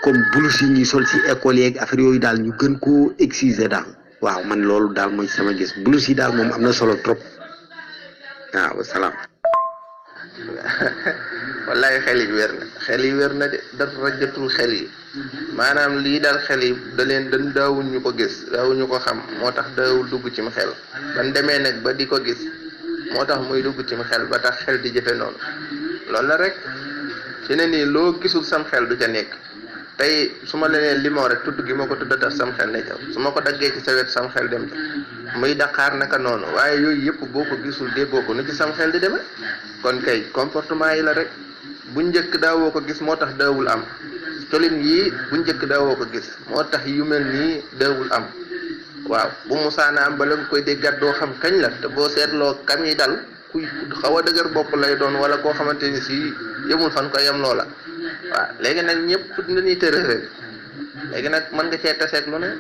comme blouse yi ñuy sol ci école yeeg affaire yooyu daal ñu gën koo exiger daal waaw man loolu daal mooy sama gis blouse yi daal moom am na solo trop waaw salaam. wallaay xel yi wér na de dara jotul xel yi maanaam lii daal xel yi dañ daawuñ ñu ko gis daawuñu ko xam moo tax daawul dugg cim xel ban demee nag ba di ko gis moo tax muy dugg cim xel ba tax xel di jëfe noonu loolu la rek fi ne nii loo gisul sam xel du ca nekk tey su ma leneen limon rek tudd gi ma ko tudda tax sam xel ne ca su ma ko daggee ci sa wet sam xel dem ca muy daqaar naka noonu waaye yooyu yëpp boo ko gisul déggoo ko nu ci sam xel di demee kon kay comportement yi la rek bu njëkk daawoo ko gis moo tax daawul am colin yii bu njëkk daawoo ko gis moo tax yu mel nii daawul am waaw bu musaana am bala nga koy déggat doo xam kañ la te boo seetloo kam yi dal kuy xaw a dëgër bopp lay doon wala koo xamante ni si yemul fan ko yem loola waaw léegi nag ñëpp dañuy tërëre léegi nag mën nga cee taseeg lu ne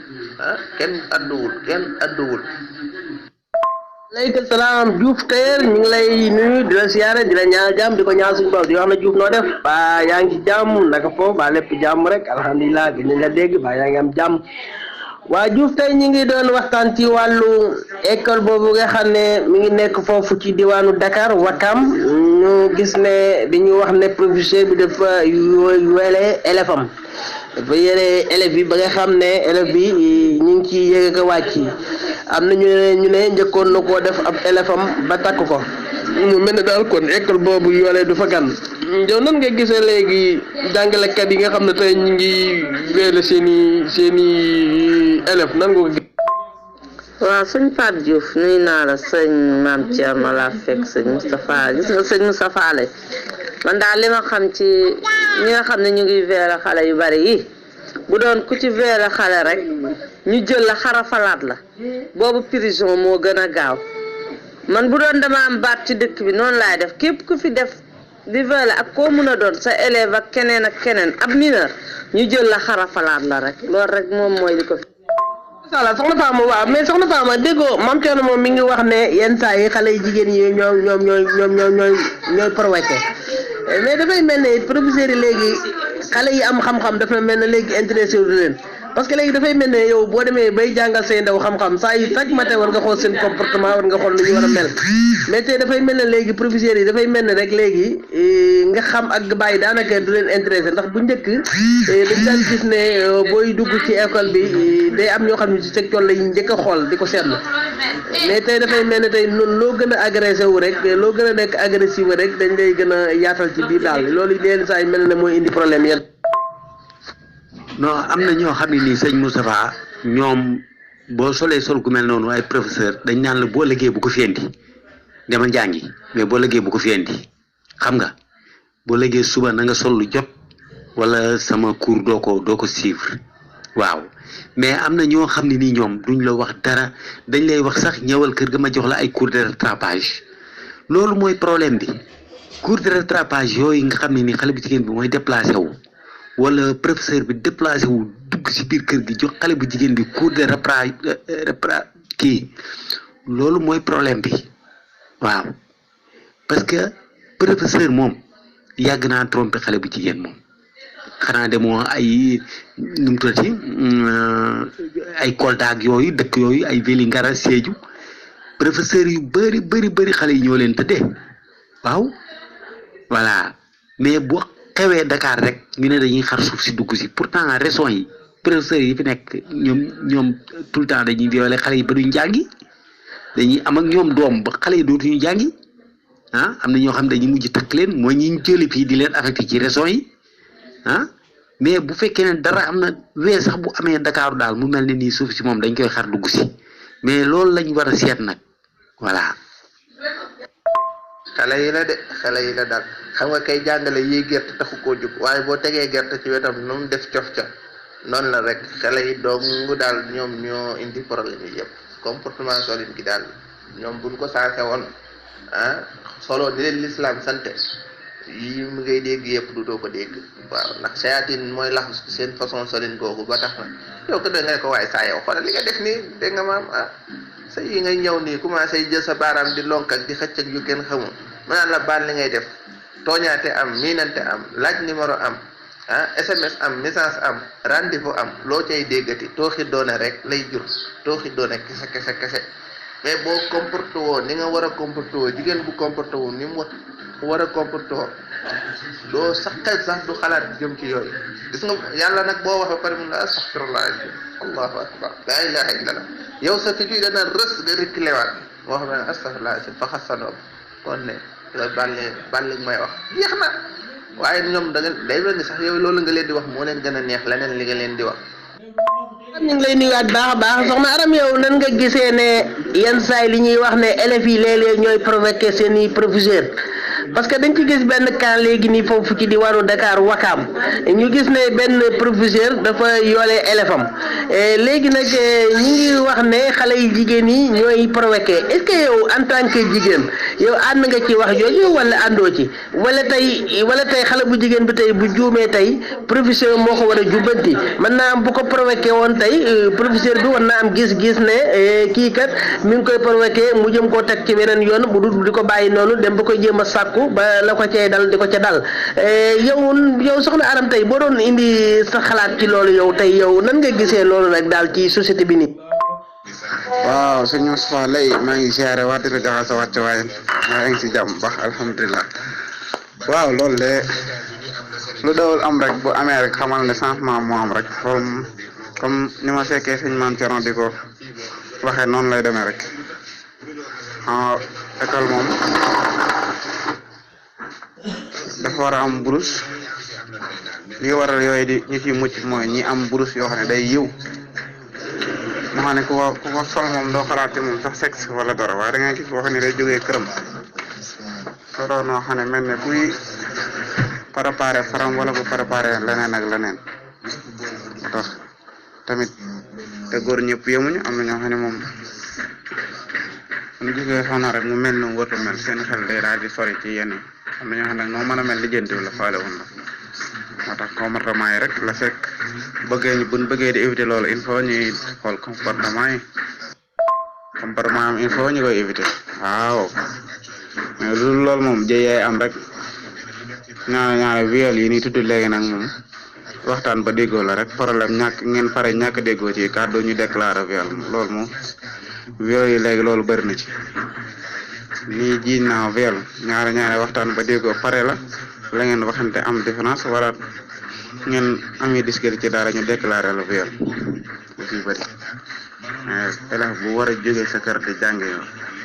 kenn adduwul aleykum salaam Diouf Tailleur ñu ngi lay nuyu di la siyaare di la ñaan jàmm di ko ñaan suñu bopp di wax na Diouf noo def ba yaa ngi ci jàmm naka foofu ba lépp jàmm rek alhamdulilah gën nañ la dégg ba yaa ngi am jàmm waa Diouf tey ñu ngi doon waxtaan ci wàllu école boobu nga xam ne mi ngi nekk foofu ci diwaanu Dakar Wakam ñu gis ne dañuy wax ne professeur bi dafa yore élève am dafa yore élève yi ba nga xam ne élève bi ñu ngi ciy yéeg a wàcc am na ñu ne njëkkoon na koo def ab élève am ba takk ko mu mel ne daal kon école boobu yoolee du fa gan yow nan nga gisee léegi jàngalekat yi nga xam ne tey ñu ngi weele seeni élève nan nga ko gis. waaw sëñ Pape Diouf nuyu naa la sëñ Maam Thierno laa fekk sëñ Moustapha gis nga sëñ Moustapha la man daal li ma xam ci ñi nga xam ne ñu ngi weele xale yu bari yi bu doon ku ci weele xale rek ñu jël la xarafalaat la boobu prison moo gën a gaaw man bu doon dama am baat ci dëkk bi noonu laay def képp ku fi def di violer ak koo mun a doon sa élève ak keneen ab mineur ñu jël la xarafalaat la rek loolu rek moom mooy li ko fi. voilà soxna Fama waaw mais soxna Fama déggoo Mame Thierno moom mi ngi wax ne yenn saa yi xale yu jigéen yi ñooy provoqué mais dafay mel ne professeurs yi léegi xale yi am xam-xam dafa mel ne léegi intéressé wu leen parce que léegi dafay mel ne yow boo demee bay jàngal say ndaw xam-xam saa yu chaque matin war nga xool seen comportement war nga xool nu ñu war a mel mais tey dafay mel ne léegi professeurs yi dafay mel ne rek léegi nga xam ak bàyyi daanaka du leen intéressé ndax bu njëkk dañ daan gis ne booy dugg ci école bi day am ñoo xam ne ci secteur lañ njëkk a xool di ko seetlu mais tey dafay mel ne tey noonu loo gën a agressé wu rek loo gën a nekk agressif rek dañ lay gën a yaatal ci biir daal loolu yenn saa yi mel ne mooy indi problème yéen. non am na ñoo xam ne nii sëñ Moustapha ñoom boo solee sol gu mel noonu ay professeur dañ naan la boo liggéey bu ko fi indi dama jàngi mais boo liggéey bu ko fi indi xam nga boo liggéey suba na nga sol lu jot wala sama cours doo ko suivre waaw mais am na ñoo xam ne nii ñoom duñ la wax dara dañ lay wax sax ñëwal kër ga ma jox la ay cours de rattrapage loolu mooy problème bi cours de rattrapage yooyu nga xam ne nii xale bu jigéen bi mooy déplacé wu. wala professeur bi déplacé wu dugg ci biir kër gi jox xale bu jigéen bi cours de kii loolu mooy problème bi waaw parce que professeur moom yàgg naa trompé xale bu jigéen moom xanaa demoo ay nu mu tuddati ay Kolda ak yooyu dëkk yooyu ay Vélingara Sédhiou professeur yu bëri xale yi ñoo leen tëddee waaw voilà mais bu xewee Dakar rek ñu ne dañuy xar suuf si dugg si pourtant raison yi professeurs yi fi nekk ñoom tout le temps dañuy violer xale yi ba duñ jàngi dañuy am ak ñoom doom ba xale yi dootuñu jàngi ah am na ñoo xam dañuy mujj takk leen mooy ñi jëli fii di leen affecté ci raison yi ah mais bu fekkee ne dara am na wee sax bu amee Dakar daal mu mel ne nii suuf si moom dañ koy xar dugg si mais loolu lañ war a seet nag voilà. xale yi la daal xam nga kay jàngale yi gerte taxu koo jóg waaye boo tegee gerte ci wetam nu mu def cof ca noonu la rek xale yi dong daal ñoom ñoo indi problème yi yëpp comportement solide gi daal ñoom buñ ko saase woon solo di leen l'islam sante yi mu ngay dégg yëpp du doo ko dégg waaw ndax sayaatin mooy laxu seen façon solide googu ba tax na yow ko da nga ko waaye saa yow xoolal li nga def nii dégg nga maam sa yi ngay ñëw nii commencé jël sa baaraam di lonk ak di xëcc ak yu kenn xamul ma naan la baal li ngay def tooñaate am miinante am laaj numéro am SMS am message am rendez-vous am loo cay déggati tooxi doone rek lay jur tooxi doone kese mais boo comporté woo ni nga war a comporté woo jigéen bu comporté woo ni mu war a comporté woo doo sax du xalaat jëm ci yooyu gis nga yàlla nag boo waxee pare mun la astaghfirullah allahu akbar la ilaha illallah yow sa fi dana rës nga récléwaat moo xam ne astaghfirullah fa xasanoo kon ne la bàlle may wax jeex na waaye ñoom da nga day mel ni sax yow loolu nga leen di wax moo leen gën a neex leneen li nga leen di wax. ñu ngi lay nuyuwaat baax a baax soxna Aram yow nan nga gisee ne yenn saay li ñuy wax ne élèves yi léeg-léeg ñooy provoqué seen i professeur parce que dañ ci gis benn cas léegi nii foofu ci diwaanu Dakar Wakaam ñu gis ne benn professeur dafa yoolee élève am léegi nag ñu ngi wax ne xale yu jigéen yi ñooy provoqué est-ce que yow en tant que jigéen yow ànd nga ci wax jooju wala àndoo ci wala tey xale bu jigéen bi tey bu juumee tey professeur moo ko war a jubbanti mën naa am bu ko provoqué woon tey professeur bi war naa am gis-gis ne kii kat mi ngi koy provoqué mu jëm koo teg ci beneen yoon bu dul di ko bàyyi noonu dem ba koy jéem a sàkku ba la ko cay dal di ko ca dal yow soxna Aram tey boo doon indi sa xalaat ci loolu yow tey yow nan nga gisee loolu rek daal ci société bi nii. waaw sëñ Moustapha lay maa ngi ziare waat di la joxe sa wàcc waaye maa ngi si jàmm baax alhamdulilah waaw loolu de lu dawul am rek bu amee rek xamal ne changement moo am rek comme ni ma fekkee sëñ Mame Thierno di ko waxee noonu lay demee rek école moom dafa war a am bourse li waral yooyu di ñu ciy mucc mooy ñi am bourse yoo xam ne day yiw moo xam ne ku ko sol moom doo xalaat moom sax sexe wala dara waaye da ngay gis boo xam ne day jógee këram solo noo xam ne mel ne kuy préparé faram wala bu préparé leneen ak leneen moo tax tamit te góor ñëpp yemuñu am na ñoo xam ne moom kon gisee soxna rek mu mel nu wërta mel seen xel day daal di sori ci yenn am na ñoo xam ne noo mën a mel lijjantiw la faale woon la moo tax comportement yi rek la fekk buñ bëggee di éviter loolu il faut ñuy xool comportement am il faut ñu koy éviter waaw mais loolu moom jëyee am rek ñaare viol yi ni tudd léegi nag moom waxtaan ba déggoo la rek problème ngeen pare ñàkk déggoo ci kàddu ñu déclaré viol loolu moom viol yi léegi loolu bëri na ci nii jiiñ naa viol ñaare waxtaan ba déggoo pare la ngeen waxante am différence wala ngeen amee discuter ci dara ñu déclaré la viol aussi bëri élève bu war a jóge sa kër di jànge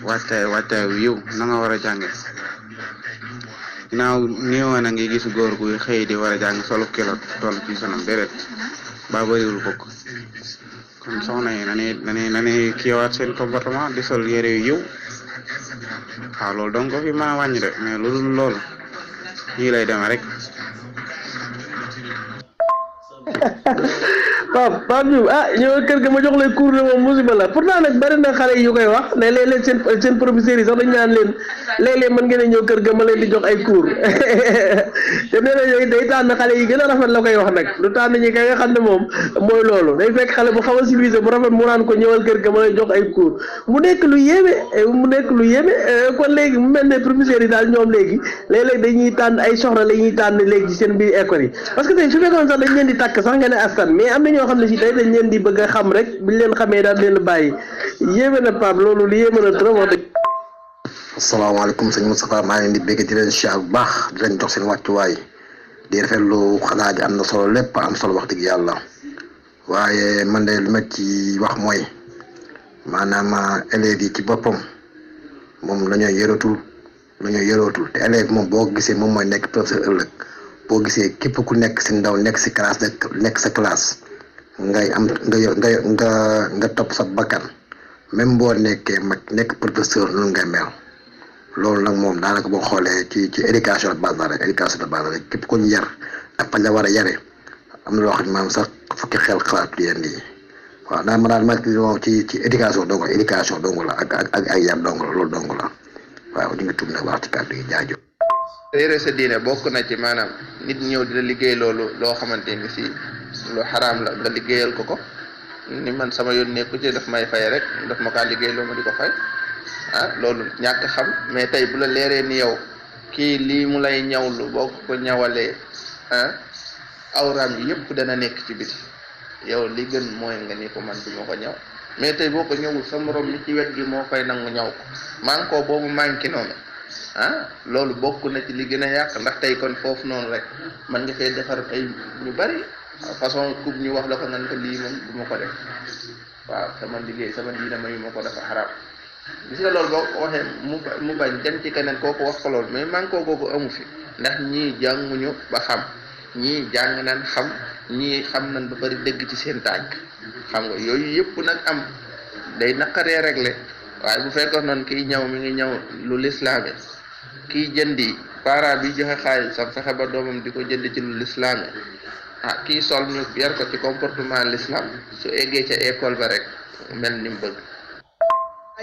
wàccaay wu yiw na nga war a jànge ginnaaw néewoon a ngi gis góor guy xëy di war a jàng solu kilo toll ci sanam déedéet ba bëriwul bokk kon soxna yi nani kiiwaat seen comportement di sol yére yu yiw waaw loolu donc ko fi mën a wàññi de mais loolu ñii lay demee rek Pape Diouf ñëw kër ga ma jox lay cours de moom musiba la pourtant nag bari na xale yi yu koy wax ne léeg-léeg seen professeurs yi sax dañu naan leen léeg-léeg mën ngeen a ñëw kër ga ma leen di jox ay cours te nee na yooyu day tànn xale yi gën a rafet la koy wax nag du tànn ñi kay nga xam ne moom mooy loolu day fekk xale bu xaw a civilisé bu rafet mu naan ko ñëwal kër ga ma lay jox ay cours mu nekk lu yéeme kon léegi mu mel ne professeurs yi daal ñoom léegi léeg-léeg dañuy tànn ay soxna la ñuy tànn léegi ci seen biir école yi parce que tey su fekkoon sax dañ leen di takk sax nga ne askan mais am na ñoo xam ne si tey dañ leen di bëgg a xam rek buñ leen xamee daal leen bàyyi yéeme na Pape loolu li yéeme na trop wax dëgg. asalaamaaleykum sëñ Moustapha maa ngi leen di bëgg di leen siyaar bu baax di leen jox seen wàccuwaay di rafetlu xalaat ji am na solo lépp am solo wax dëgg yàlla waaye man de lu ma ci wax mooy maanaam élèves yi ci boppam moom la ñuy yorootul te élève moom boo gisee moom mooy nekk professeur ëllëg boo gisee képp ku nekk si ndaw nekk si classe nekk sa classe ngay am nga topp sa bakkan même boo nekkee mag nekk professeur noonu ngay mel loolu nag moom daanaka boo xoolee ci éducation de base la rek képp ku ñu yar ak fañ la war a yare am na loo xam ne maanaam sax fukki xel xalaatu yenn yi waaw daal ma daal ma ci éducation dong la ak yar dong la loolu dong la waaw ñu ngi tudd nag wax ci kàddu yi jaajëf. réere sa diine bokk na ci maanaam nit ñëw di la liggéey loolu loo xamante ni si lu xaraam la nga liggéeyal ko ni man sama yoon nekku ci daf may fay rek daf ma kaa liggéey loo ma di ko fay loolu ñàkk xam mais tey bu la leeree ni yow kii lii mu lay ñawlu boo ko ñawalee awraam yi yëpp dana nekk ci biti yow li gën mooy nga ni ko man du ma ko ñaw mais tey boo ko ñëwul sa morom mi ci wet gi moo koy nangu ñaw ko manko boobu manqué noonu loolu bokk na ci li gën a yàq ndax tey kon foofu noonu rek man nga fay defar ay ñu bari façon coupe ñu wax la ko nga ne ko lii moom du ma ko def waaw sama liggéey sama diina mayu ma ko dafa xaraam gis nga loolu boo ko waxee mu bañ dem ci keneen kooku wax ko loolu mais manko googu amu fi ndax ñii jànguñu ba xam ñii jàng nañ xam ñii xam nañ ba bari dégg ci seen tànk xam nga yooyu yëpp nag am day naqaree réglé waaye bu fekkoon noonu kiy ñaw mi ngi ñaw lu lislaame kiy jëndi parent bi joxe xaalisam fexe ba doomam di ko jënd ci lu lislaame kii sol ñu yar ko ci comportement l'islam su eggee ca école ba rek mel ni mu bëgg.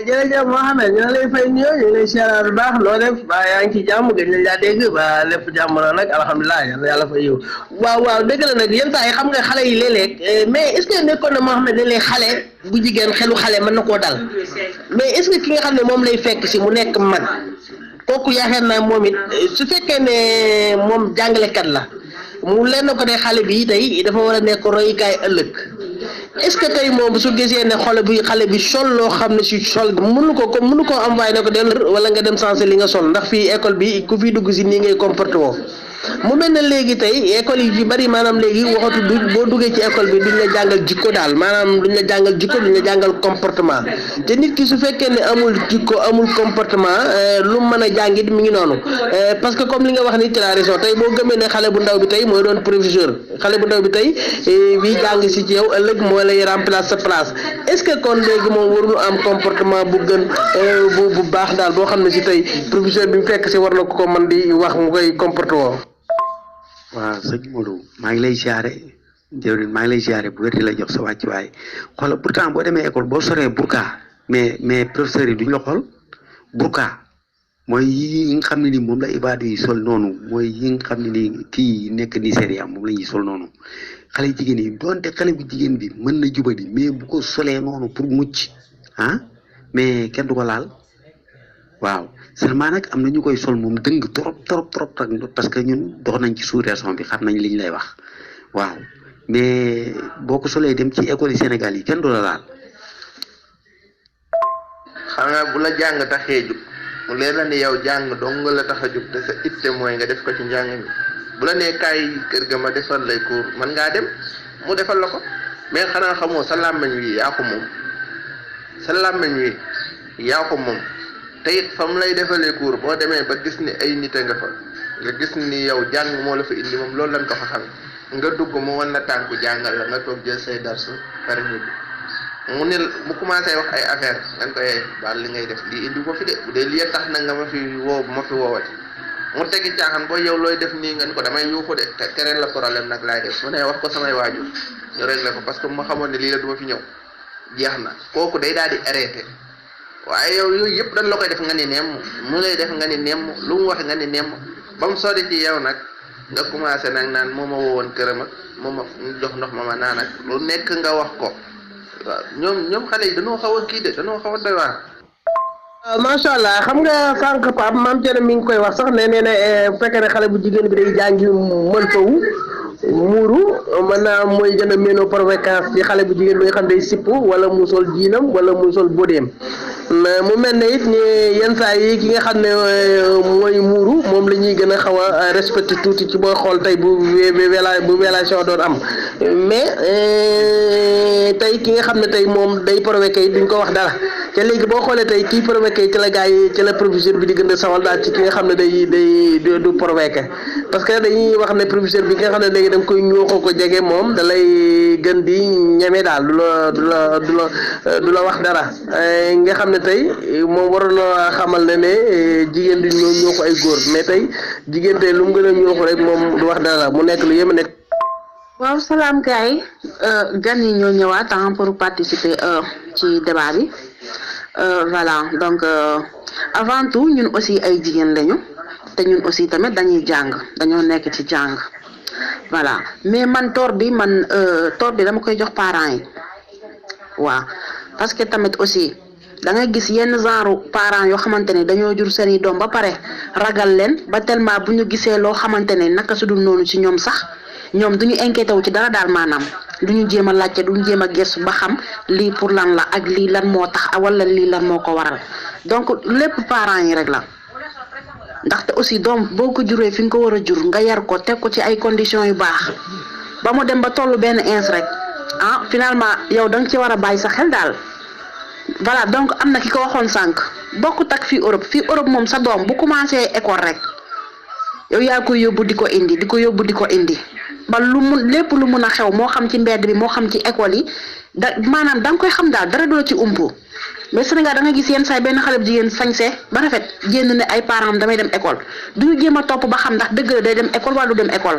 jërëjëf Mohamed ñu lay fay nuyoo ñu lay siyaar bu baax loo def ba yaa ngi ci jàmm gëj nañ laa dégg ba lépp jàmm la nag alhamdulilah yàlla fa yiw waaw dëgg la nag yenn saa yi xam nga xale yi léeg-léeg mais est ce que nekkoon na Mohamed léeg-léeg xale bu jigéen xelu xale mën na koo dal mais est ce que ki nga xam ne moom lay fekk si mu nekk mag kooku yaakaar naa moom it su fekkee ne moom jàngalekat la mu leen ko ne xale bi tey dafa war a nekk royukaay ëllëg est-ce que tey moom su gisee ne xale bi sol loo xam ne si sol mënu ko envoyé ne ko del wala nga dem sensé li nga sol ndax fii école bi ku fi dugg si nii ngay comporté woo mu mel ne léegi tey école yi ci bari maanaam léegi waxatu boo duggee ci école bi duñ la jàngal jikko daal maanaam duñ la jàngal jikko duñ la jàngal comportement te nit ki su fekkee ne amul jikko amul comportement lu mën a jàngit mi ngi noonu parce que comme li nga wax ni ci la raison tey boo gëmee ne xale bu ndaw bi tey mooy doon professeur xale bu ndaw bi tey bi jàng si ci yow ëllëg moo lay remplacer sa place est-ce que kon léegi moom warul am comportement bu gën bu baax daal boo xam ne si tey professeur bi mu fekk si war na ko mën di wax mu koy comporté woo. waaw sëñ Modou maa ngi lay siyaare jërëjëf maa ngi lay siyaare bu wér di la jox sa wàccuwaay xoolal pourtant boo demee école boo soree burka mais professeurs yi duñ la xool burka mooy yi nga xam ne ni moom la ibaadu yi sol noonu mooy yi nga xam ne ni kii nekk Nigeria moom la ñuy sol noonu xale jigéen yi donte xale bu jigéen bi mën na jubadi mais bu ko solee noonu pour mucc mais kenn du ko laal waaw seulement nag am na ñu koy sol moom dëng trop parce que ñun dox nañ ci sous-région bi xam nañ liñ lay wax waaw mais boo ko solee dem ci école yi Sénégal yi kenn du la laal. xam nga bu la jàng taxee jug mu leer na ni yow jàng dong la tax a jug te sa itte mooy nga def ko ci njàng mi bu la nee kaay kër ga ma defal lay cours man ngaa dem mu defal la ko mais xanaa xamoo sa làmmiñ wi yaa ko moom sa làmmiñ wi yaa ko moom te it fa mu lay defalee cours boo demee ba gis ni ay nit a nga fa nga gis ni yow jàng moo la fa indi moom loolu lañ ko fa xam nga dugg mu wan la tànku jàngal la nga toog jël say darsu pare ñibbi mu ne mu commencé wax ay affaire nga koy baal li ngay def lii indi ko fi de bu dee lii tax na nga ma fi woowati mu tegi caaxaan boo yow looy def nii nga ko damay yuuxu de te keneen la problème nag laay def mu ne wax ko samay waajur ñu réglé ko parce que ma xamoon ne lii la duma fi ñëw jeex na kooku day daal di arrêté waaye yow yooyu yëpp dañ la koy def nga ni nemm mu lay def nga ni nemm lu mu wax nga ni nemm ba mu sori ci yow nag nga commencé nag naan moo ma woowoon këram ak moo ma jox ndox ma naan ak lu nekk nga wax ko waaw ñoom xale yi dañoo xaw a kii de dañoo xaw a doy waar. macha allah xam nga sànq Pape maam Thierno mi ngi koy wax sax nee na bu fekkee ne xale bu jigéen bi day jàngi mën fawu muuru mën naa mooy gën a ménoo provocation ci xale bu jigéen bi nga xam day sipp wala mu sol jiinam wala mu sol bodéem mu mel ne it ni yenn saa yi ki nga xam ne mooy muuru moom la ñuy gën a xaw a respecté tuuti ci booy xool tey bu vélation doon am mais tey ki nga xam ne tey moom day provoqué yi duñ ko wax dara te léegi boo xoolee tey kii provoqué ci la gars yi ci la professeur bi di gën a sawal daal ci ki nga xam ne day du provoqué parce que dañuy wax ne professeur bi nga xam ne léegi da nga koy ñooxoo ko jege moom da lay gën di ñeme daal du la wax dara nga xam ne tey moom waroon na xamal ne jigéen di ñoo ko ay góor mais tey jigéen tey lu mu gën a ñooxu rek moom du wax dara mu nekk lu yéeme nekk. waaw salaam gars yi gan yi ñoo ñëwaat pour participer ci débat bi voilà donc avant tout ñun aussi ay jigéen lañu te ñun aussi tamit dañuy jàng dañoo nekk ci jàng voilà mais man tort bi dama koy jox parents yi waaw parce que tamit aussi da ngay gis yenn genre parents yoo xamante ne dañoo jur seeni doom ba pare ragal leen ba tellement bu ñu gisee loo xamante ne naka su dul noonu ci ñoom sax ñoom duñu inquiété wu ci dara daal maanaam duñu jéem a laajte duñu jéem a gëstu ba xam lii pour lan la ak lii lan moo tax wala lii lan moo ko waral donc lépp parents yi rek la ndaxte aussi doom boo ko juree fi nga ko war a jur nga yar ko teg ko ci ay conditions yu baax ba mu dem ba tollu benn ins rek finalement yow da nga ci war a bàyyi sa xel daal voilà donc am na ki ko waxoon sànq bokkut ak fii Europe moom sa doom bu commencé école rek yow yaa koy yóbbu di ko indi ba lépp lu mun a xew moo xam ci mbedd bi moo xam ci école yi maanaam da nga koy xam daal dara doo ci umpu mais Sénégal da nga gis yenn saay benn xale bu jigéen sañse ba rafet génn ne ay parents am damay dem école duñu jéem a topp ba xam ndax dëgg la day dem école wala du dem école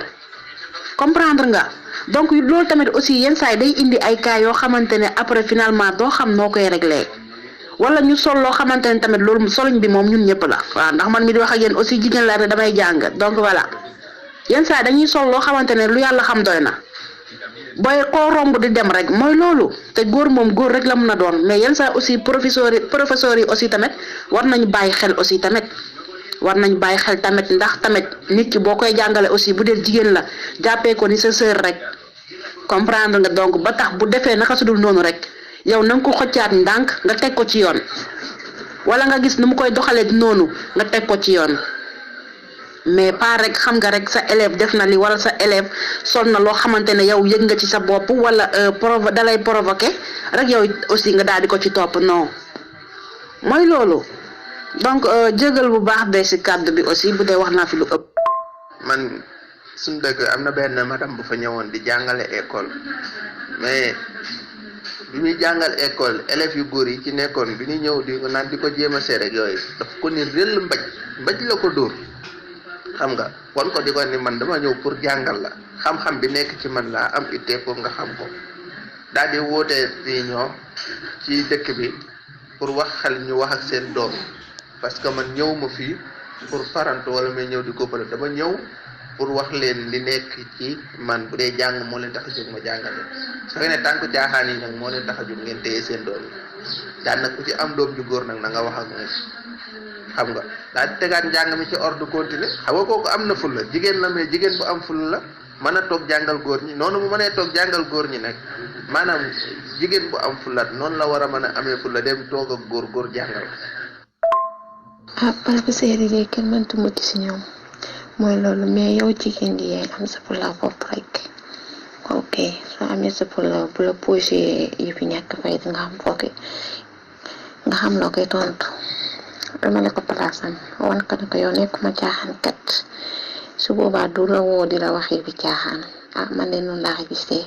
comprendre nga donc loolu tamit aussi yenn saay day indi ay cas yoo xamante ne après finalement doo xam noo koy réglé wala ñu sol loo xamante ne tamit loolu soluñ bi moom ñun ñëpp la waaw ndax man mi di wax ak yéen aussi jigéen laa te damay jàng donc voilà yenn saa dañuy sol loo xamante ne lu yàlla xam doy na booy koo romb di dem rek mooy loolu te góor moom góor rek la mun a doon mais yenn saa aussi professeurs yi aussi tamit war nañu bàyyi xel aussi tamit ndax tamit nit ki boo koy jàngale aussi bu dee jigéen la jàppee ko ni sa sœur rek comprendre nga donc ba tax bu defee naka su dul noonu rek yow na nga ko xoccaat ndànk nga teg ko ci yoon wala nga gis nu mu koy doxalee noonu nga teg ko ci yoon mais pas rek xam nga rek sa élève def na li wala sa élève sol na loo xamante ne yow yëg nga ci sa bopp wala dalay provoqué rek yow aussi nga daal di ko ci topp non mooy loolu donc jégal bu baax de si kàddu bi aussi bu dee wax naa fi lu ëpp. man suñu dëkk am na benn madame bu fa ñëwoon di jàngale école mais bi muy jàngal école élèves yu góor yi ci nekkoon bi ñu ñëw di ko naan di ko jéem a seet rek yooyu daf ko ni réel mbaj la ko dóor xam nga kon ko di ko ni man dama ñëw pour jàngal la xam-xam bi nekk ci man laa am ittee pour nga xam ko daal di wootee réunion ci dëkk bi pour wax xel ñu wax ak seen doom parce que man ñëwuma fii pour farantu wala may ñëw di koppale dama ñëw pour wax leen li nekk ci man bu dee jàng moo leen tax a jóg ma jàngal leen su fekkee ne tànk caaxaan yi nag moo leen tax a jóg ngeen téye seen doom yi daan nag ku ci am doom ju góor nag na nga wax ak moom xam nga daal di tegaat njàng mi ci ordre continu xam nga kooku am na fulla jigéen la mais jigéen bu am fulla la mën a toog jàngal góor ñi noonu mu mënee toog jàngal góor ñi nag maanaam jigéen bu am fulla noonu la war a mën a amee fulla dem toog ak góor jàngal. ah professeur yi de kenn mëntu mucc si ñoom mooy loolu mais yow jigéen gi yaay am sa fulla bopp rek ok soo amee sa fulla bu la posé yi fi ñàkk fay nga xam fooke nga xam loo koy tontu damale ko palaasam wan ko ne ko yow nekkuma caaxaan kat su boobaa du la woo di la wax yi fi caaxaan ah man de noonu laa ko gisee.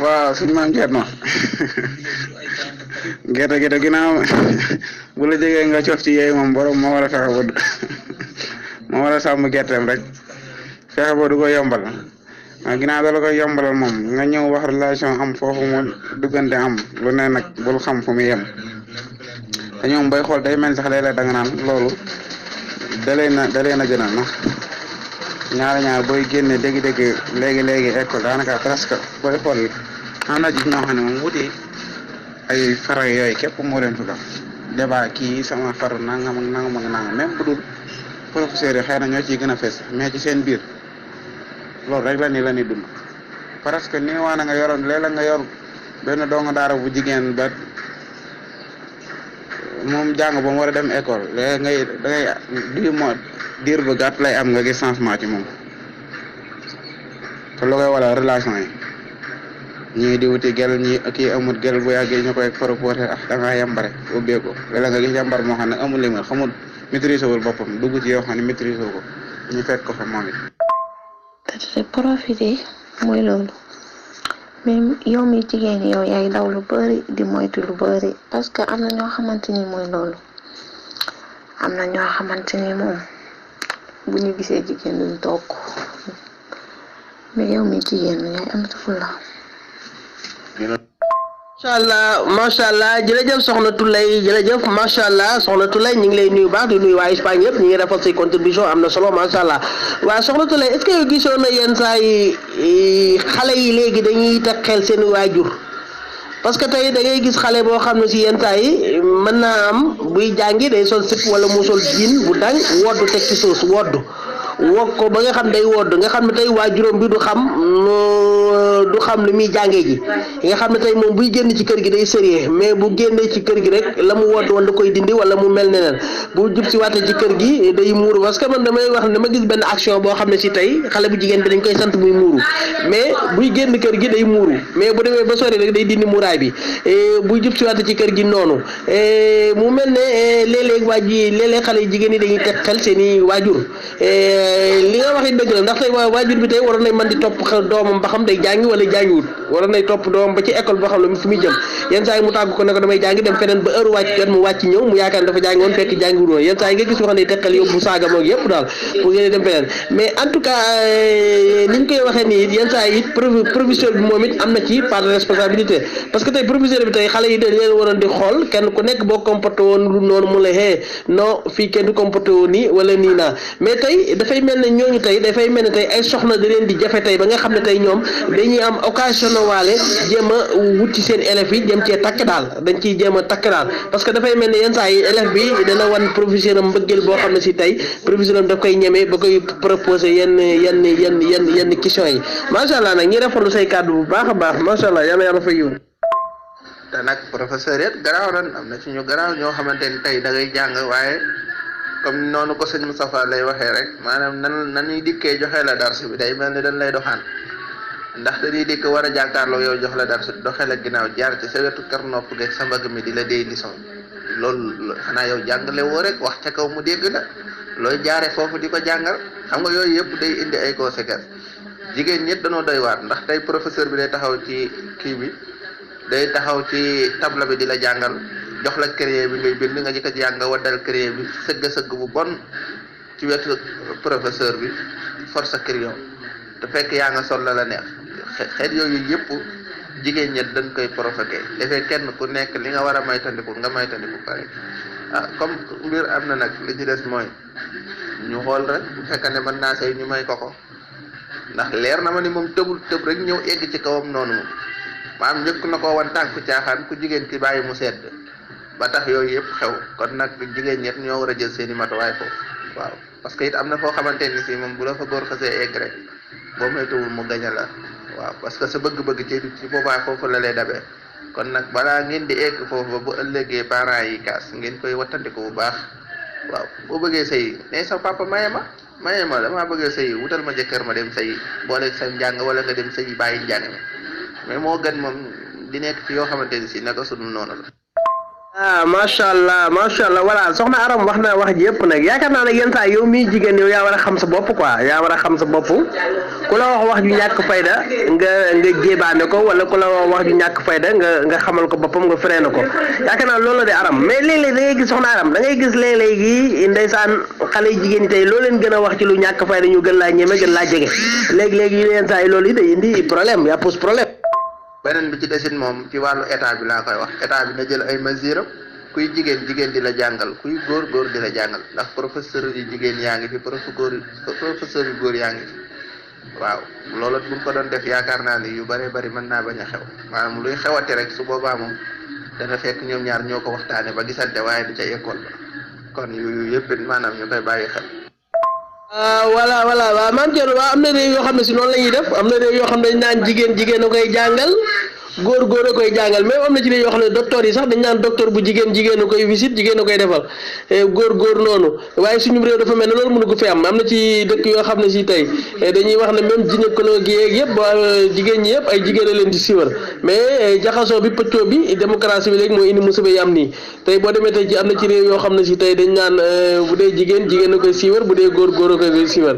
waaw suñu maam Thierno gerte ginnaaw bu la jegee nga cof ci yeey moom borom moo war a fexe ba moo war a sàmm gerteem rek fexe ba du ko yombal waaw ginnaaw da la koy yombalal moom nga ñëw wax relation am foofu mu duggante am lu ne nag bul xam fu mu yem te ñoom bay xool day mel sax léeg-léeg da nga naan loolu da leen a gën a nax ñaar booy génne dégg-dégg léegi école daanaka presque booy xool am na ci ñoo xam ne moom wuti ay fara yooyu képp moo leen fi doon débat kii sama faru nangam même bu dul professeur yi xëy na ñoo ciy gën a fees mais ci seen biir loolu rek la ni dund parce que nii waa na nga yoroon léeg-léeg nga yor benn doomu daara bu jigéen ba moom jàng ba mu war a dem école léegi diir bu gàtt lay am nga gis changement ci moom te lu koy wala relation yi ñii di wuti gel ñi kii amul gel bu yàggee ñu koy proposé da ngaa yambare ubbee ko léeg-léeg nga gis yambar moo xam ne amul limar xamul maîtriser wul boppam dugg ci yoo xam ne maîtriser ko ñu fekk ko fa moom it. te profité mooy loolu mais yow mi jigéen yow yaay daw lu bari di moytu lu bari parce que am na ñoo xamante ni mooy loolu am na ñoo xamante ni moom bu ñu gisee jigéen duñ toog mais yow mi jigéen yaay am sa fulla. macha allah jërëjëf soxna Tulay jërëjëf macha allah soxna Tulay ñu ngi lay nuyu baax di nuyu waa Espagne yëpp ñu ngi rafetlu say contribution am na solo macha allah waaw soxna Tulay est-ce que yow gisoon na yenn saa yi xale yi léegi dañuy teg xel seen waajur parce que tey da ngay gis xale boo xam ne si yenn saa yi mën naa am buy jàngi day sol sip wala mu sol jean bu dang woddu teg ci suuf woddu wokk ko ba nga xam day wodd nga xam ne tey waajuram bi du xam lu muy jàngee ji nga xam ne tey moom buy génn ci kër gi day sérieux mais bu génnee ci kër gi rek la mu wodd woon da koy dindi wala mu mel neneen bu jub si waatee ci kër gi day muuru parce que man damay wax ne dama gis benn action boo xam ne si tey xale bu jigéen bi dañ koy sant muy muuru mais buy génn kër gi day muuru mais bu demee ba sori rek day dindi muuraay bi buy jub si waatee ci kër gi noonu mu mel ne léeg-léeg xale yu jigéen yi dañuy teg xel seeni waajur li nga wax it dëgg la ndax tey waajur bi tey waroon nañ mën di topp doomam ba xam day jàngi wala jàngiwut waroon nañ topp doomam ba ci école boo xam ne fi muy jëm yenn saa yi mu tàgg ko ne ko damay jàngi dem feneen ba heure wàcc jot mu wàcc ñëw mu yaakaar ne dafa jàngi woon fekk jàngiwut woon yenn saa yi nga gis wax ne teqal yóbbu saaga moog yëpp daal pour ngeen dem feneen mais en tout cas ni ñu koy waxee nii it yenn saa yi it professeur bi moom it am na ci part de responsabilité parce que tey professeur bi tey xale yi dañ leen waroon di xool kenn ku nekk boo comporté woon lu noonu mu la non fii kenn du comporté woon nii wala nii naa mais tey dafay mel ne ñooñu tey dafay mel ne tey ay soxna da leen di jafe tey ba nga xam ne tey ñoom dañuy am occasion waale jéem a wut ci seen élèves yi jëm cee takk daal dañ ciy jéem a takk daal parce que dafay mel ne yenn saa yi élève bi dana wan professeur am mbëggeel boo xam ne si tey professeur am daf koy ñemee ba koy proposé yenn question yi macha allah nag ñi rafetlu say kàddu bu baax a baax macha allah yal na yàlla fay yiw. te nag professeur it garaaw nan am na ci ñu garaaw ñoo xamante ni tey da ngay jàng waaye comme noonu ko sëñ Moustapha lay waxee rek maanaam nañuy dikkee joxe la darsu bi day mel ni dañ lay doxaan ndax dañuy dikk war a jàkkaarloo yow jox la darsu doxe la ginnaaw jaar ci sa wetu kër nopp geeg sa mbagg mi di la déy leçon loolu xanaa yow jàngale woo rek wax ca kaw mu dégg la looy jaare foofu di ko jàngal xam nga yooyu yëpp day indi ay conséquences jigéen ñett dañoo doy waat ndax tey professeur bi day taxaw ci kii bi day taxaw ci table bi di la jàngal jox la créer bi ngay bind nga jëkk jàng nga waddal créer bi sëgg bu bon ci wetu professeur bi force crayon te fekk yaa nga sol la neex xeet yooyu yëpp jigéen ñet dañ koy provoquer defé kenn ku nekk li nga wara maytandiku nga maytandiku ko rek comme mbir amna nak li ci dess moy ñu xol rek bu fekkane man na sey ñu may ko ndax leer na ma ni mom tebul teb rek ñew egg ci kawam nonu maam ñëk na ko wan tanku caaxaan ku jigéen ki bayyi mu sedd ba tax yoy yep xew kon nak jigéen ñet ñoo wara jël seeni matuwaay foofu waaw parce que it amna fo xamanteni ci mom bu la fa gor xasse egg rek bo maytuwul mu gaña la waaw parce que sa bëgg-bëgg ci boba fofu la lay dabé kon nak bala ngeen di egg fofu bu ëllëgé parents yi kaas ngeen koy wattandiko bu baax waaw bo bëggé sey né sa papa mayema dama bëgg sey wutal ma jëkkër ma dem sey boole sa njàng wala nga dem sey bayyi njàng mais mo gën mom di nekk ci yo xamanteni ci naka sunu nonu la masha Allah wala soxna Aram wax na wax ji yépp nak yaakaar naa ne yeen saa yow mi jigéen yow yaa war a xam sa bopp quoi yaa war a xam sa bopp ku la wax ju ñàkk fayda nga jébaane ko wala ku la wax ju ñàkk fayda nga xamal ko boppam nga freiné ko yaakaar naa loolu de Aram mais léeg-léeg da ngay gis soxna Aram da ngay gis léeg-léeg gi ndeysaan xale jigéen ñi tey loo leen gën a wax ci lu ñàkk fayda ñu gën laa ñeme gën laa jege léegi yeen saa yi loolu yi day indi problème yaa pose problème benen bi ci desit mom ci walu état bi la koy wax état bi na jël ay mesures kuy jigen di la jangal kuy gor di la jangal ndax professeur yi jigen yaangi fi professeur yu gor yaangi waaw lolu bu ko don def yaakar na ni yu bari man na baña xew manam luy xewati rek su boba mom dana fekk ñom ñaar ñoko waxtane ba gisante waye du ca école ba kon yu yépp manam ñu koy bayyi xel voilà man jël wa amna rew yo xamne ci non lañuy def amna rew yo xamne dañ nan jigen a koy jangal góor a koy jangal mais amna ci rew yo xamne docteur yi sax dañ nan docteur bu jigen a koy visite jigen a koy defal góor nonu waye suñu rew dafa melni lolu mënu ko fi am amna ci dëkk yo xamne ci tay dañuy wax ne même gynécologie ak yépp jigen ñi yépp ay jigen leen di siwar mais jaxaso bi pëccio bi démocratie bi légui moy indi musibe yi am ni tay bo démé tay ci amna ci rew yo xamne ci tay dañ nan bu dé jigen a koy siwar bu dé góor a koy siwar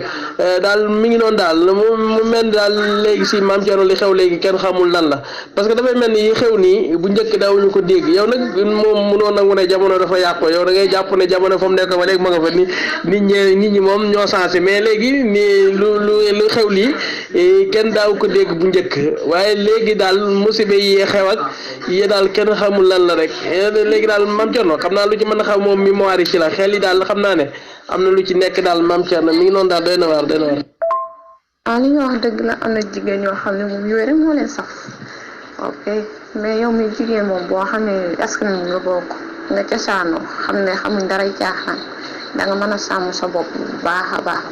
dal mi ngi non dal mu mel dal légui ci mam Thierno li xew légui kenn xamul lan la parce que dafay mel ni yi xew nii bu njëkk daawuñu ko dégg yow nag moom mënoon nangu ne jamono dafa yàqu yow da ngay jàpp ne jamono fa mu nekk ba léegi ma nga fa ni nit ñi moom ñoo sensé mais léegi ni lu xew lii kenn daaw ko dégg bu njëkk waaye léegi daal musibe yi xew ak yi daal kenn xamul lan la rek léegi daal Mame Thierno xam naa lu ci mën a xaw moom mémoire yi ci la xel yi daal xam naa ne am na lu ci nekk daal Mame Thierno mi ngi noonu daal doy na waar li nga wax dëgg la am na jigéen ñoo xam ne moom yooyu rek moo leen saf ok mais yow mi jigéen moom boo xam ne askan wi nga bokk nga cosaanoo xam ne xamuñ daray caaxaan da nga mën a sàmm sa bopp bu baax a baax